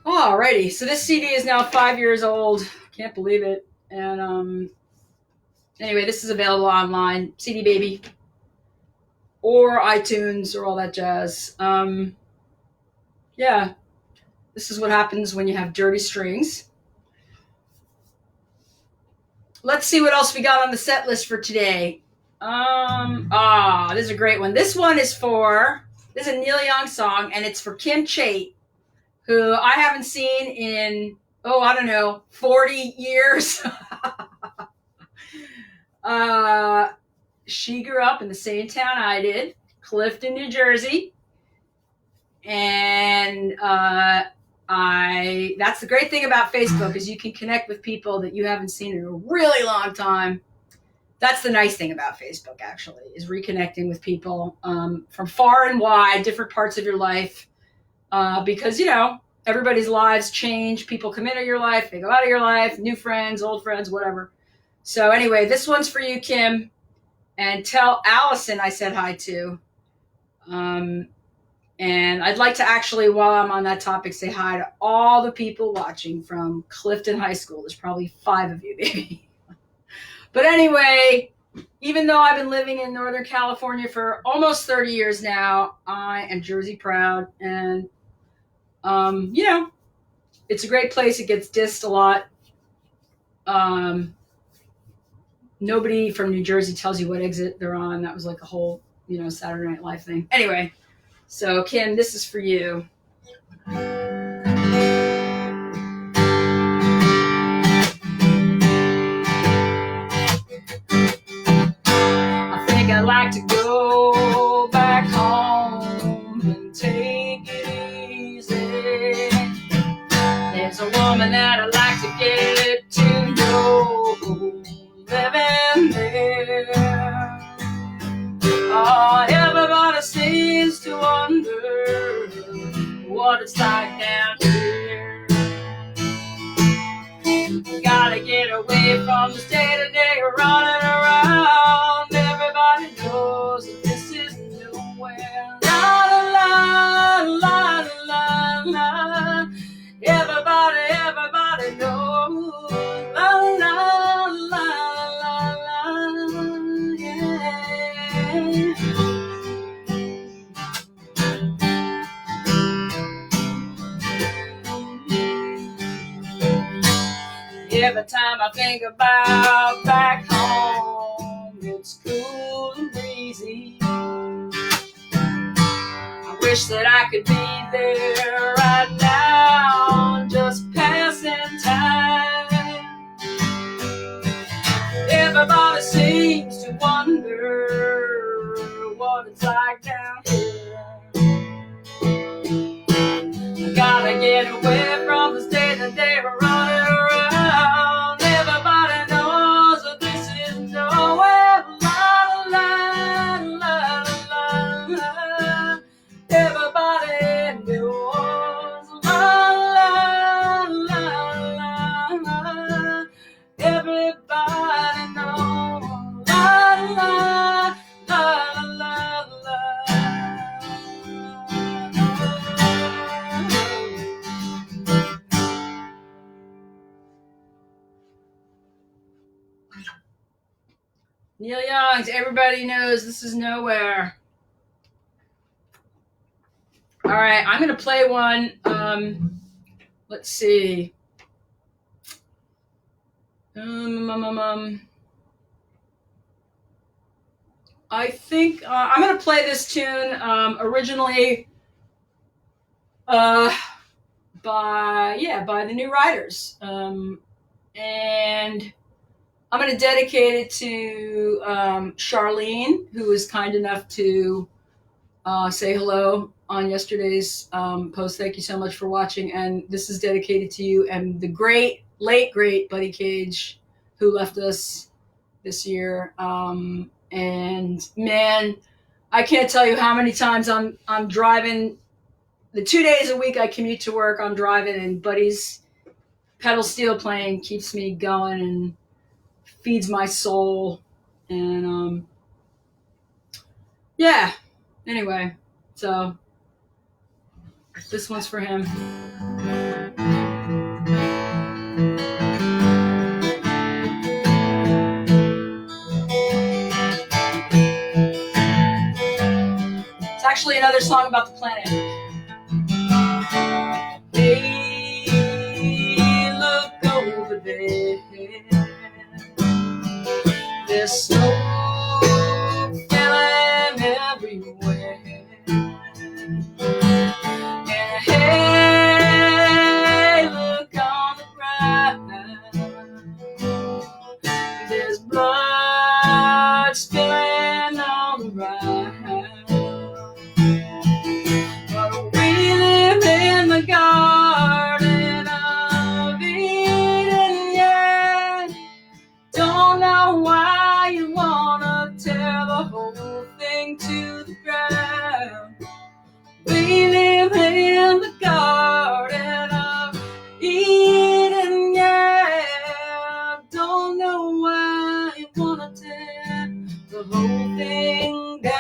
Alrighty, so this CD is now 5 years old. Can't believe it. And anyway, this is available online, CD Baby, or iTunes, or all that jazz. Yeah, this is what happens when you have dirty strings. Let's see what else we got on the set list for today. This is a great one. This one is this is a Neil Young song, and it's for Kim Chait, who I haven't seen in, 40 years. She grew up in the same town I did, Clifton, New Jersey. And that's the great thing about Facebook, is you can connect with people that you haven't seen in a really long time. That's the nice thing about Facebook, actually, is reconnecting with people from far and wide, different parts of your life. Because, everybody's lives change. People come into your life, they go out of your life, new friends, old friends, whatever. So anyway, this one's for you, Kim. And tell Allison I said hi to. And I'd like to actually, while I'm on that topic, say hi to all the people watching from Clifton High School. There's probably 5 of you, maybe. But anyway, even though I've been living in Northern California for almost 30 years now, I am Jersey proud. And, it's a great place. It gets dissed a lot. Nobody from New Jersey tells you what exit they're on. That was like a whole, Saturday Night Live thing. Anyway, so Kim, this is for you. I think I'd like to go back home and take it easy. There's a woman that I'd like to get to know, living there. Oh, everybody seems to wonder what it's like down here. Gotta get away from this day-to-day running around. Everybody knows that this is nowhere. La la la la la la. Everybody knows. La la la la la. Yeah. Every time I think about back home, it's cool and breezy. I wish that I could be there right now, just passing time. Everybody seems to wonder what it's like down here. I gotta get away from this day-to-day running around. Everybody knows that this is nowhere. La la la la la. Everybody knows. La la la la la. Everybody knows. La la la la la. Neil Young's Everybody Knows This Is Nowhere. All right, I'm going to play one. Let's see. I think I'm going to play this tune originally by the New Riders. And I'm going to dedicate it to Charlene, who was kind enough to say hello on yesterday's post. Thank you so much for watching. And this is dedicated to you and the late great Buddy Cage, who left us this year. And man, I can't tell you how many times I'm driving. The 2 days a week I commute to work, I'm driving, and Buddy's pedal steel playing keeps me going and feeds my soul. And anyway, so this one's for him. It's actually another song about the planet. Hey, look over there. There's snow falling everywhere. And hey, look on the ground. There's blood spilling all around. But we live in the Garden of Eden, yeah. Don't know why you want wanna tear the whole thing down.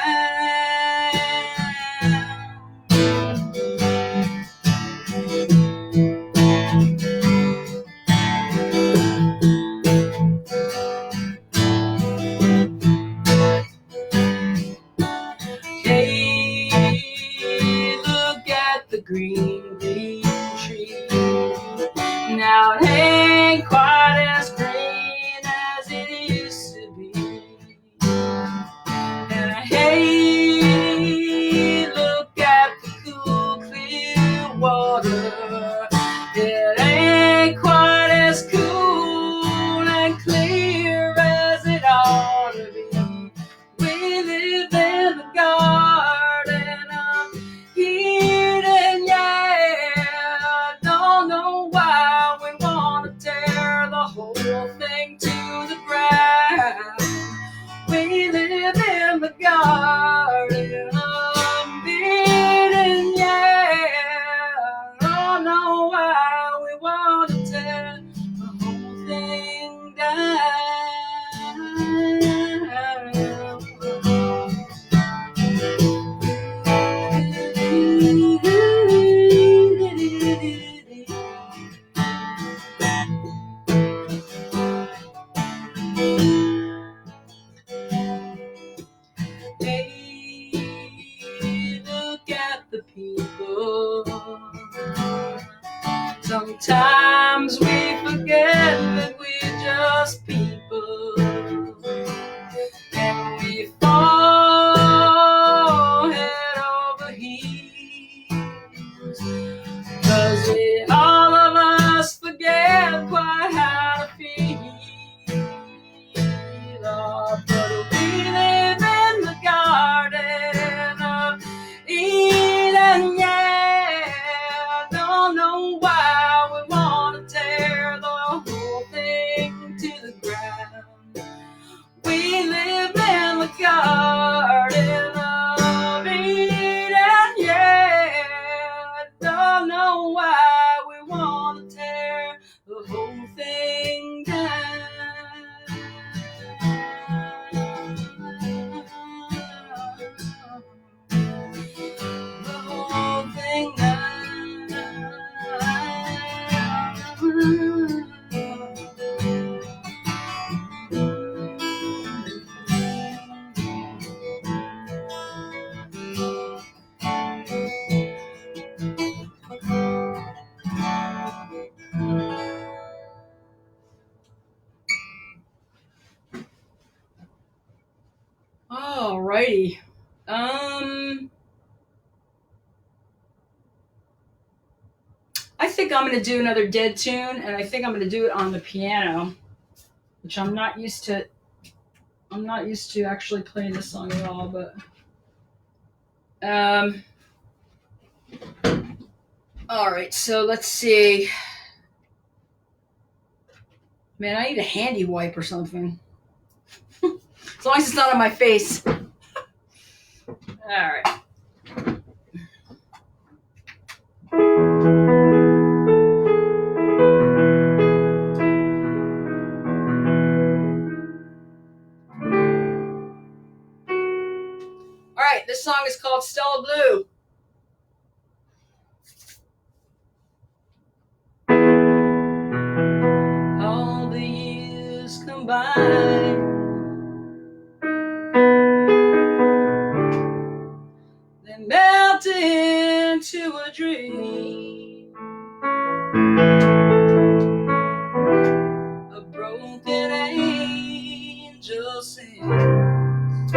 Hey, look at the green, green tree. Now it ain't quite as green as it used to be. And hey, look at the cool, clear water. It ain't quite as cool and clear as it ought to be. We live in the garden of Eden, yeah. Don't know why we want to tear the whole thing to the ground. We live in the garden of Eden, yeah. Don't know why we want to tear the whole thing down. Hey, look at the people. Sometimes we forget that we're just people, and we fall head over heels, 'cause all of us forget quite how to feel. Oh, but we live in the garden of Eden, yeah. Don't know why we want to tear the whole thing to the ground. We live in the garden of Eden, yeah. Don't know why we want to tear the whole thing down. The whole thing down. Alrighty. I think I'm going to do another Dead tune, and I think I'm going to do it on the piano, which I'm not used to. I'm not used to actually playing this song at all, but all right. So let's see. Man, I need a handy wipe or something. As long as it's not on my face. All right. All right, this song is called Stella Blue. All the years combined, they melt into a dream. A broken angel sings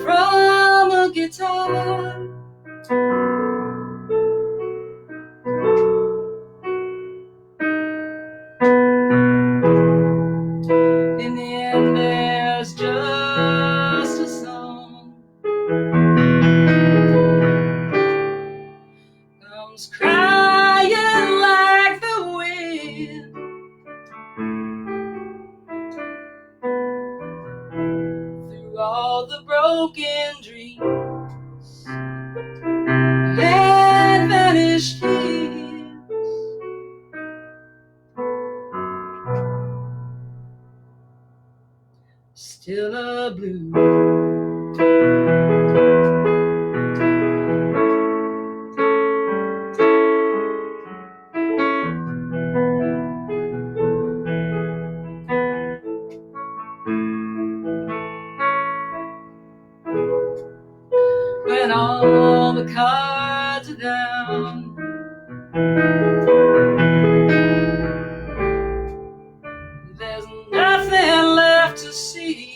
from a guitar. In the end, there's just a song comes crying like the wind through all the broken dreams and vanished years. still a blue. When all the cards are down, there's nothing left to see.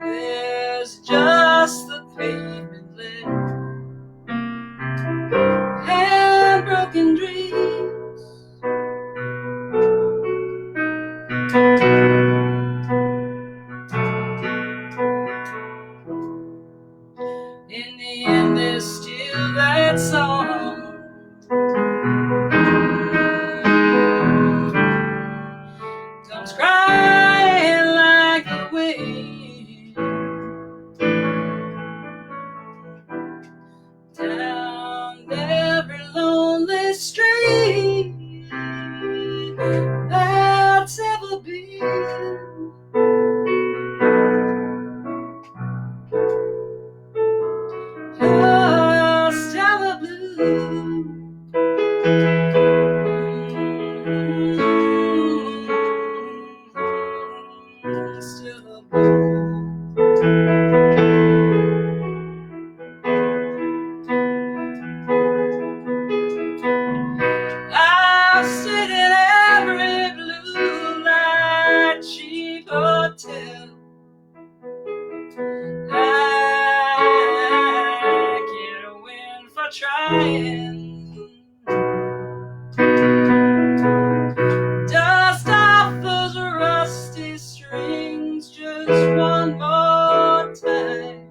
There's just the pavement left and broken dreams. In the end, there's still that song. Comes crying like the wind down every lonely street that's ever been. Oh, Stella Blue. Stella Blue. I've stayed in every blue light cheap hotel. I can't win for trying. Dust off those rusty strings just one more time.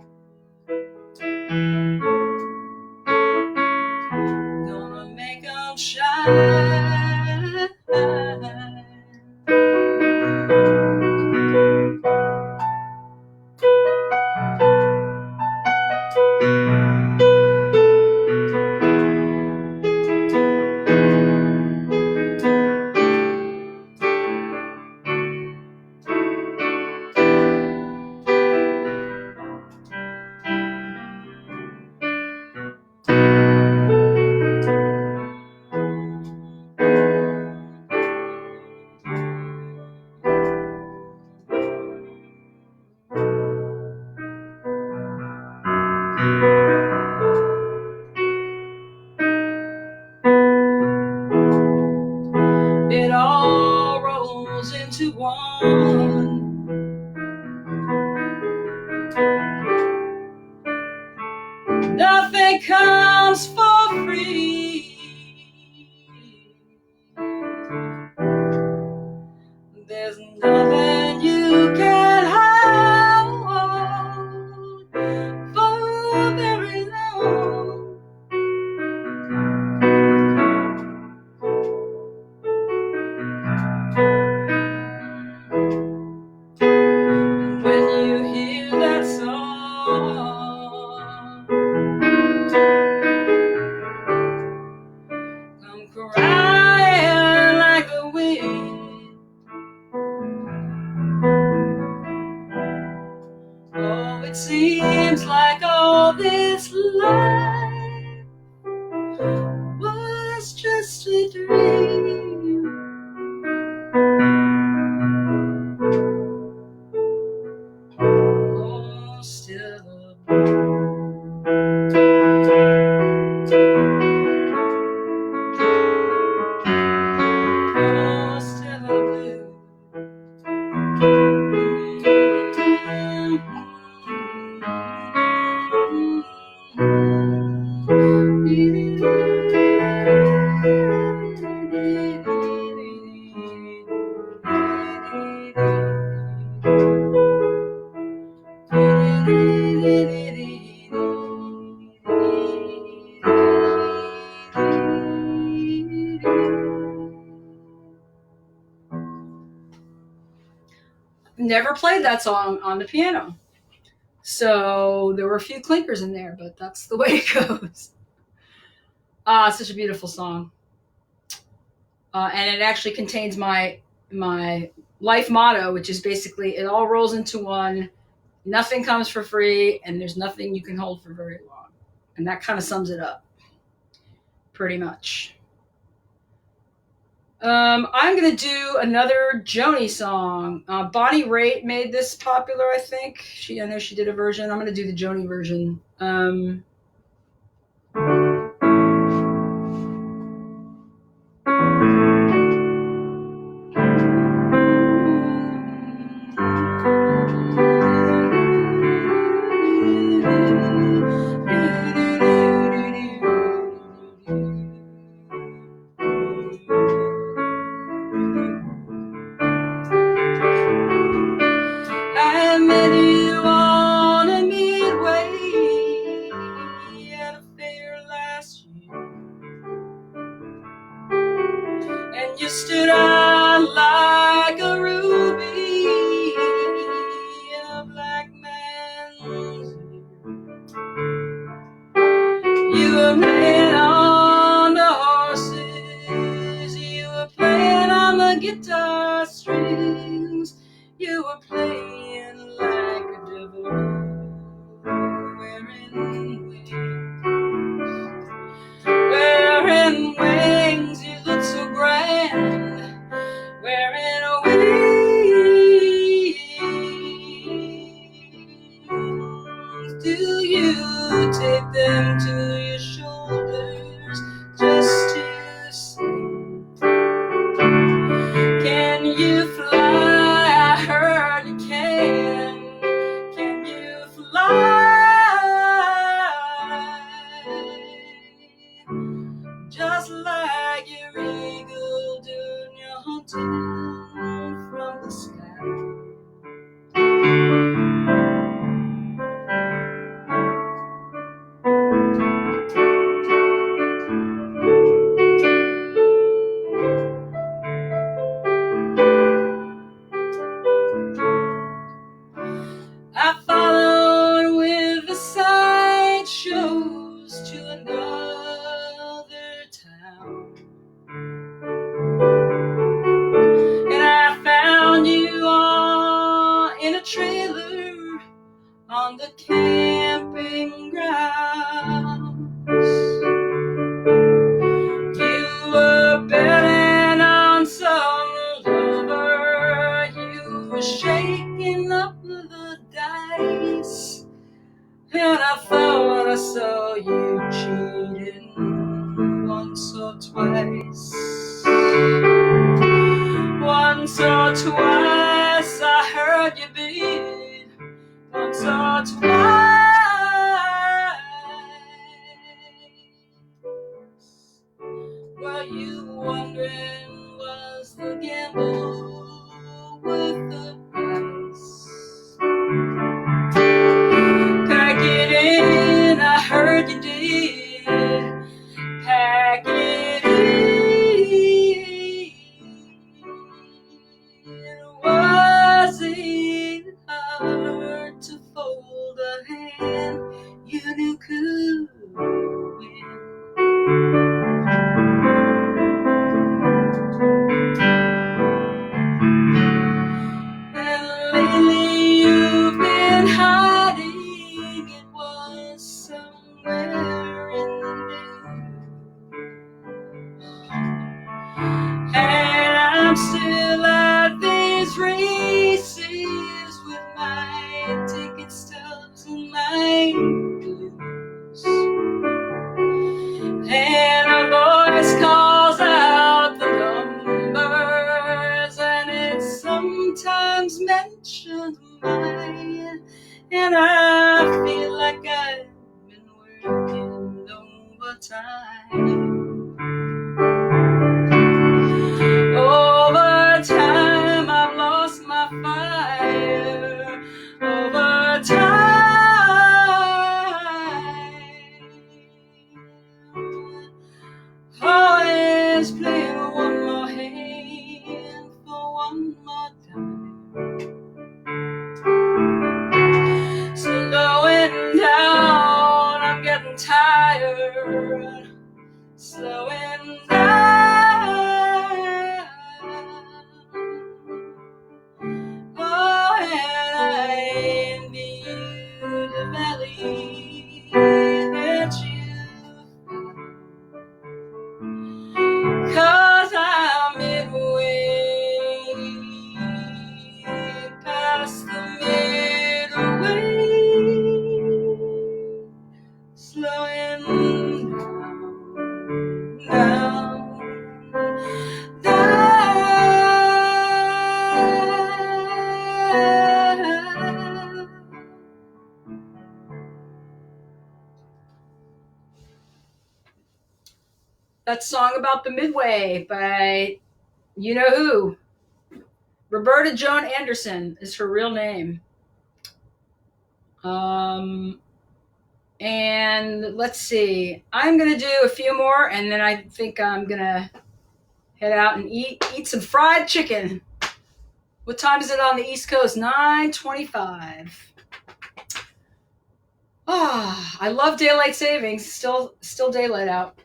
Gonna make 'em shine. It all rolls into one. Nothing comes for free. There's nothing you can hold for very long. And when you hear that song, come crying like the wind. Oh, it seems like all this life was just a dream. Oh, still a oh, still a blue. Never played that song on the piano. So there were a few clinkers in there, but that's the way it goes. Ah, it's such a beautiful song. and it actually contains my life motto, which is basically it all rolls into one. Nothing comes for free, and there's nothing you can hold for very long, and that kind of sums it up, pretty much. I'm gonna do another Joni song. Bonnie Raitt made this popular, I think. I know she did a version. I'm gonna do the Joni version. I met you on a midway at a fair last year, and you stood out like a ruby in a black man's ear. You were playing on the horses, you were playing on the guitar strings, you were playing like a devil wearing wings. Wearing wings, you look so grand. Wearing wings, do you take them to your shoulders just to sing? Can you fly? I heard you can. Can you fly? Just like your eagle doing your hunting from the sky. I followed with the sideshows to another town, and I found you in a trailer on the camping grounds. You were betting on some lover, you were shaking up the dice, and I thought I saw you cheating once or twice. Once or twice I heard you bid, once or twice. Were you wondering, was the gamble worth the price? Pack it in, I heard you did. Pack it in. Was it hard to fold a hand you knew could win? And lately you've been hiding, it was somewhere in the news. And I'm still at these races with my ticket stubs and my blues. And a voice calls out the numbers, and it sometimes mentions mine. And I feel like I've been working overtime. Over time, I've lost my fire. Over time, always playing one more hand for one more time. Slowing down, I'm getting tired. that song about the Midway by you know who. Roberta Joan Anderson is her real name. And let's see. I'm gonna do a few more, and then I think I'm gonna head out and eat some fried chicken. What time is it on the East Coast? 9:25. Ah, I love daylight savings. Still daylight out.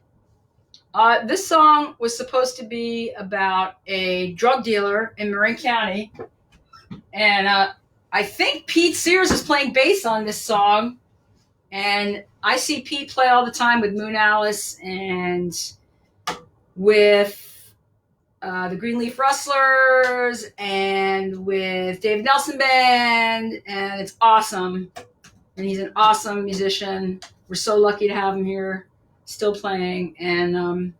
This song was supposed to be about a drug dealer in Marin County, and I think Pete Sears is playing bass on this song. And I see Pete play all the time with Moon Alice and with the Greenleaf Rustlers and with David Nelson Band, and it's awesome. And he's an awesome musician. We're so lucky to have him here, still playing. And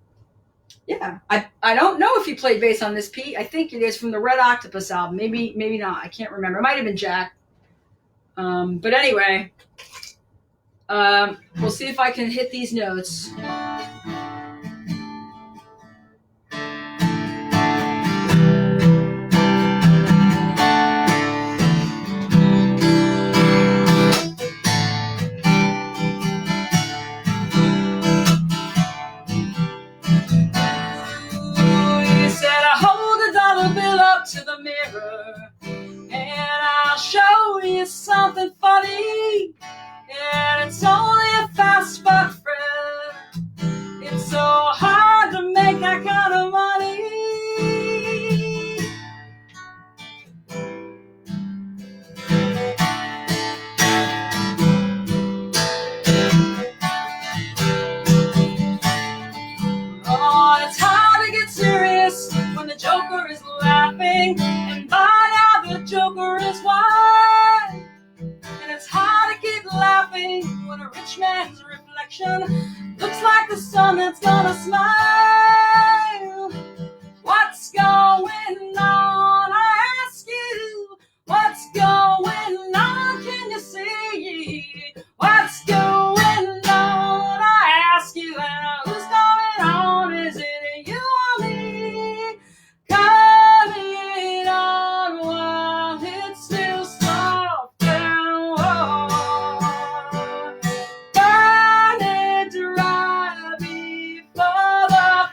yeah, I don't know if he played bass on this, Pete. I think it is from the Red Octopus album. Maybe not. I can't remember. It might have been Jack. But anyway. We'll see if I can hit these notes. You said I hold a dollar bill up to the mirror and I'll show you something funny. And it's only a fast buck friend. It's so hard to make that kind of money. Oh, it's hard to get serious when the Joker is laughing, and by now the Joker is white. And it's hard to keep laughing when a rich man's reflection looks like the sun that's gonna smile. What's going on? I ask you. What's going on? Can you see? What's going on? I ask you. And who's going on? Is it you or me? Coming on while it's still soft and warm. Burn it dry before the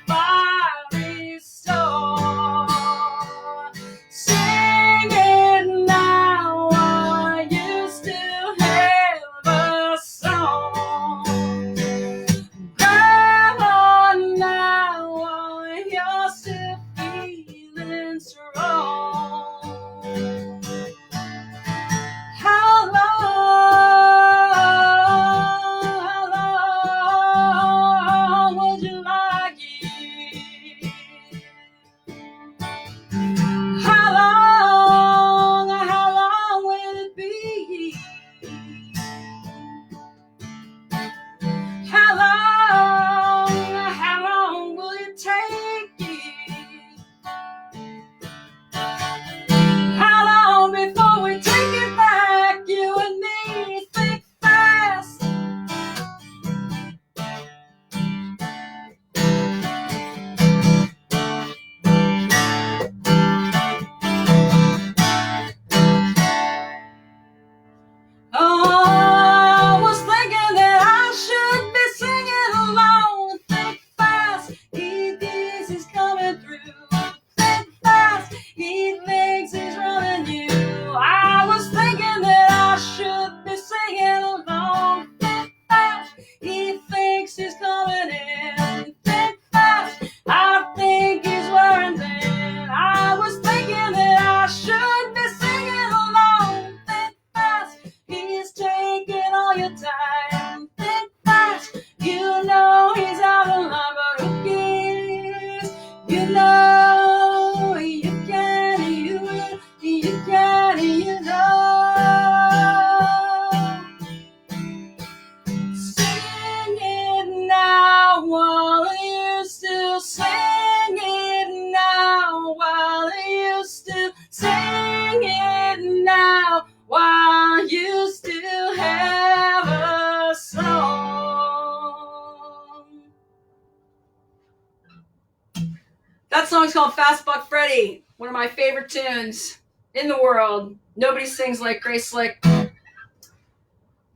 That song's called Fast Buck Freddy, one of my favorite tunes in the world. Nobody sings like Grace Slick.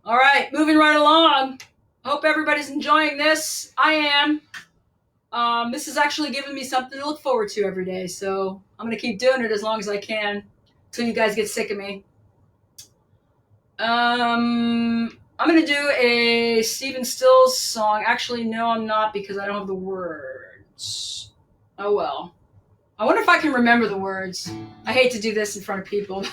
All right, moving right along. Hope everybody's enjoying this. I am. This is actually giving me something to look forward to every day, so I'm going to keep doing it as long as I can until you guys get sick of me. I'm going to do a Stephen Stills song. Actually, no, I'm not, because I don't have the words. Oh, well. I wonder if I can remember the words. I hate to do this in front of people.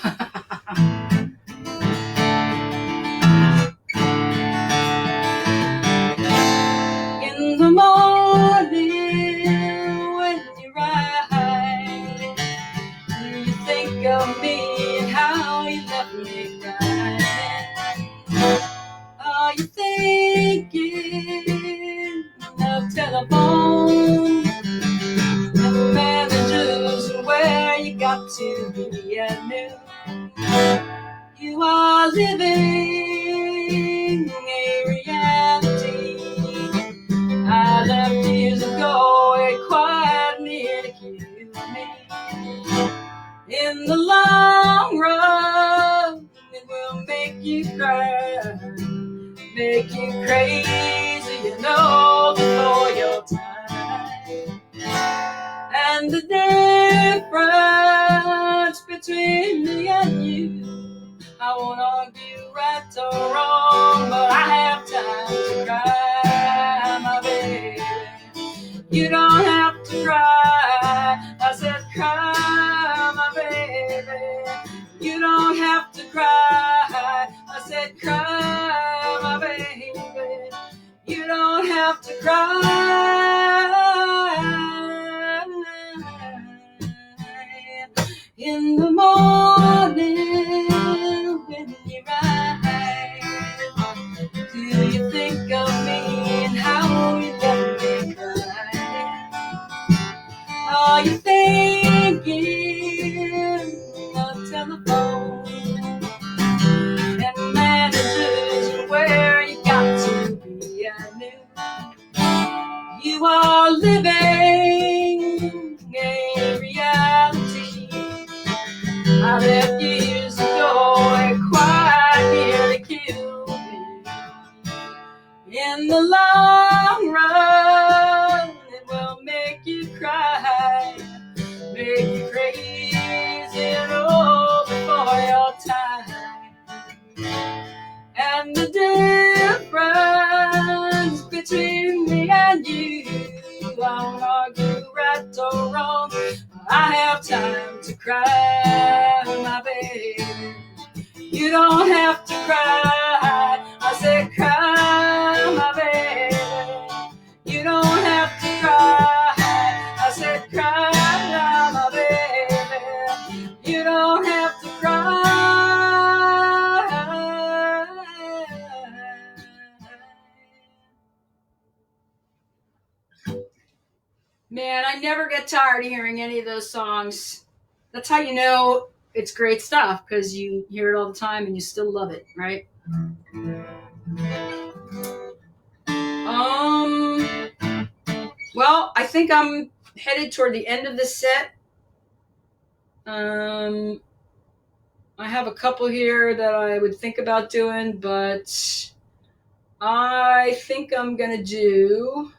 In the morning when you rise, do you think of me and how you left me crying? Are you thinking of telephone and the managers and where you got to be at noon? You are living a reality I left years ago, it quiet near to kill me. In the long run, it will make you cry, make you crazy, you know, before your time. And the difference between me and you, I won't argue right or wrong, but I have time to cry, my baby. You don't have to cry. I said cry, my baby. You don't have to cry. I said cry, my baby. You don't have to cry. In the morning when you rise, do you think of me and how you left me crying? Are you thinking of telephone and managers and where you got to be? I knew you are living a reality I left years ago and quite near to kill me. In the long run, it will make you cry, make you crazy, and all before your time. And the difference between me and you, I won't argue right or wrong, I have time to cry, my baby. You don't have to cry. I said cry, my baby. You don't have to cry. I said cry, my baby. You don't have to cry. Man, I never get tired of hearing any of those songs. That's how you know it's great stuff, because you hear it all the time and you still love it, right? Well, I think I'm headed toward the end of this set. I have a couple here that I would think about doing, but I think I'm gonna do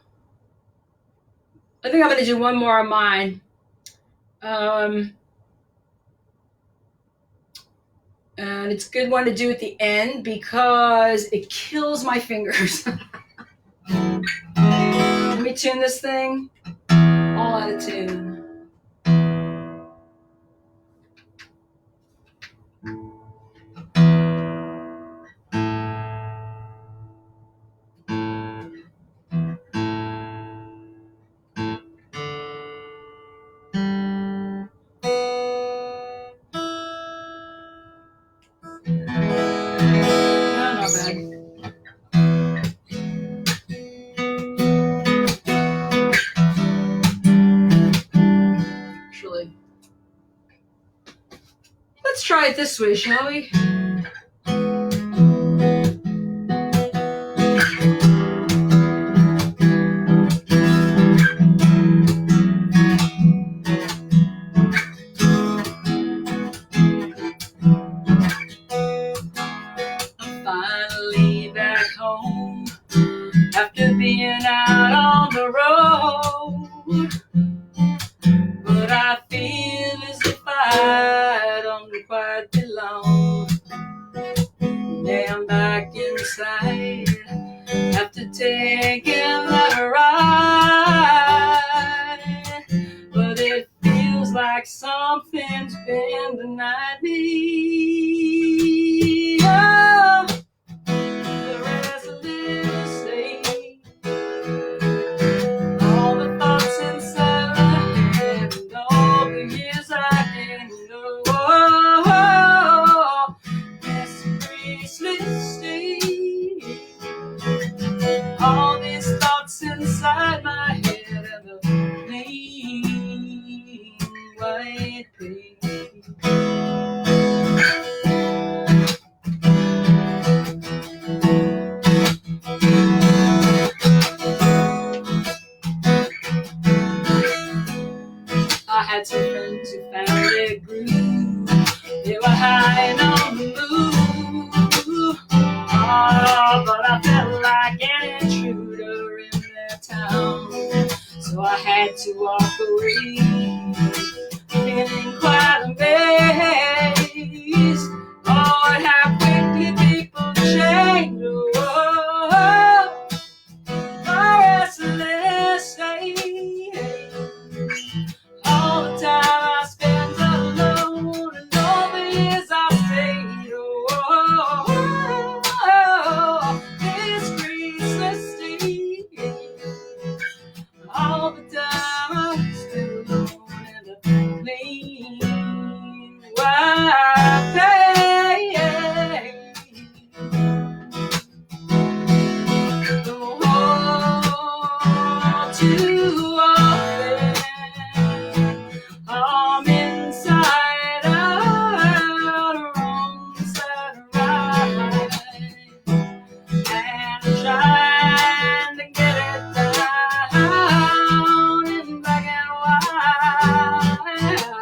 one more of mine. And it's a good one to do at the end because it kills my fingers. Let me tune this thing. All out of tune. Not bad. Let's try it this way, shall we? like something's been denied me. Oh, the restless state, all the thoughts inside my head, and all the years I didn't know. Oh, this graceless state, all these thoughts inside my head, and the plain white page. I had some friends who found it groove. They were high and on the move. Oh, but I felt like an intruder in their town. So I had to walk away, feeling quite amazed. Oh, and how quickly people change. Oh, my restless state, all the time I spent alone, and all the years I stayed. Oh, this graceless state, all the time I spent alone, and the plain white page. Oh, too often I'm inside out, wrong side right, and trying to get it down in black and white.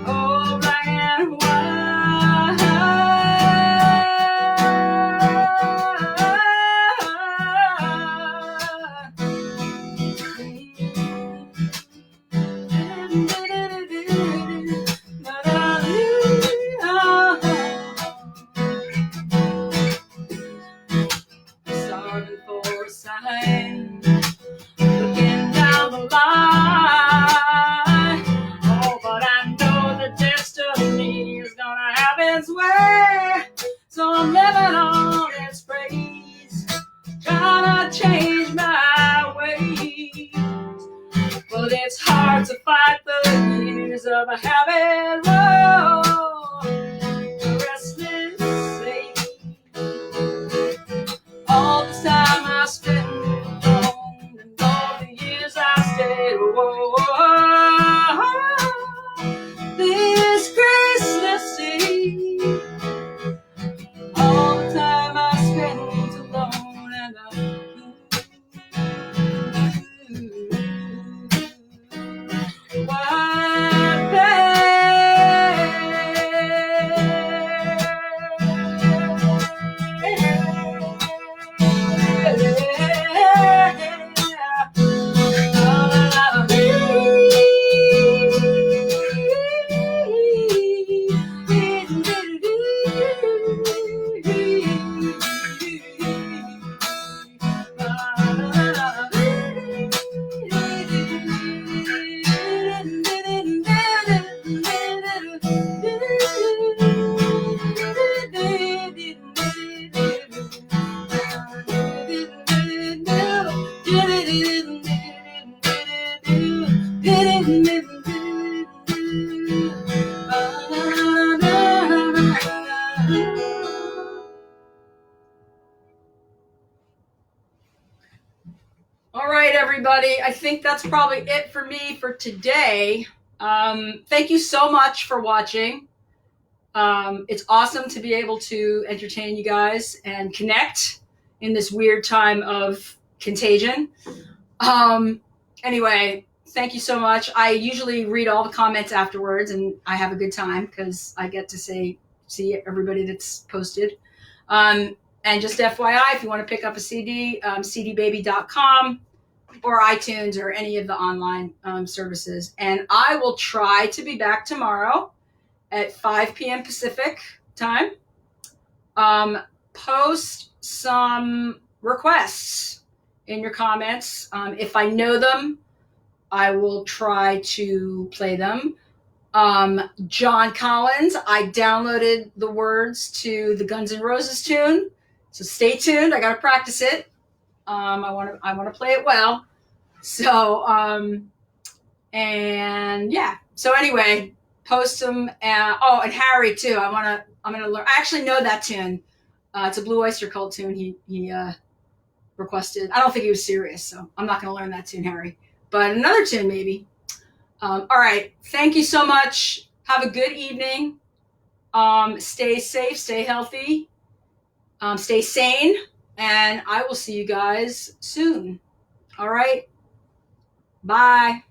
Oh, black and starving for a sign, looking down the line. Oh, but I know that destiny is gonna have its way, so I'm living on its praise, trying to change my ways. But it's hard to fight the years of a habit. Whoa, the restless state, all the time I spent alone, and all the years I stayed. Whoa, this graceless state, all the time I spent alone, and white All right, everybody. I think that's probably it for me for today. Thank you so much for watching. It's awesome to be able to entertain you guys and connect in this weird time of contagion. Anyway, thank you so much. I usually read all the comments afterwards, and I have a good time because I get to see everybody that's posted. And just FYI, if you want to pick up a CD, cdbaby.com or iTunes or any of the online services. And I will try to be back tomorrow at 5 p.m. Pacific time. Post some requests in your comments. If I know them, I will try to play them. John Collins, I downloaded the words to the Guns N' Roses tune, so stay tuned. I got to practice it. I want to play it well. So and yeah. So anyway, post them. And Harry too. I'm gonna learn. I actually know that tune. It's a Blue Oyster Cult tune. He requested. I don't think he was serious, so I'm not gonna learn that tune, Harry. But another tune maybe. All right. Thank you so much. Have a good evening. Stay safe. Stay healthy. Stay sane. And I will see you guys soon. All right. Bye.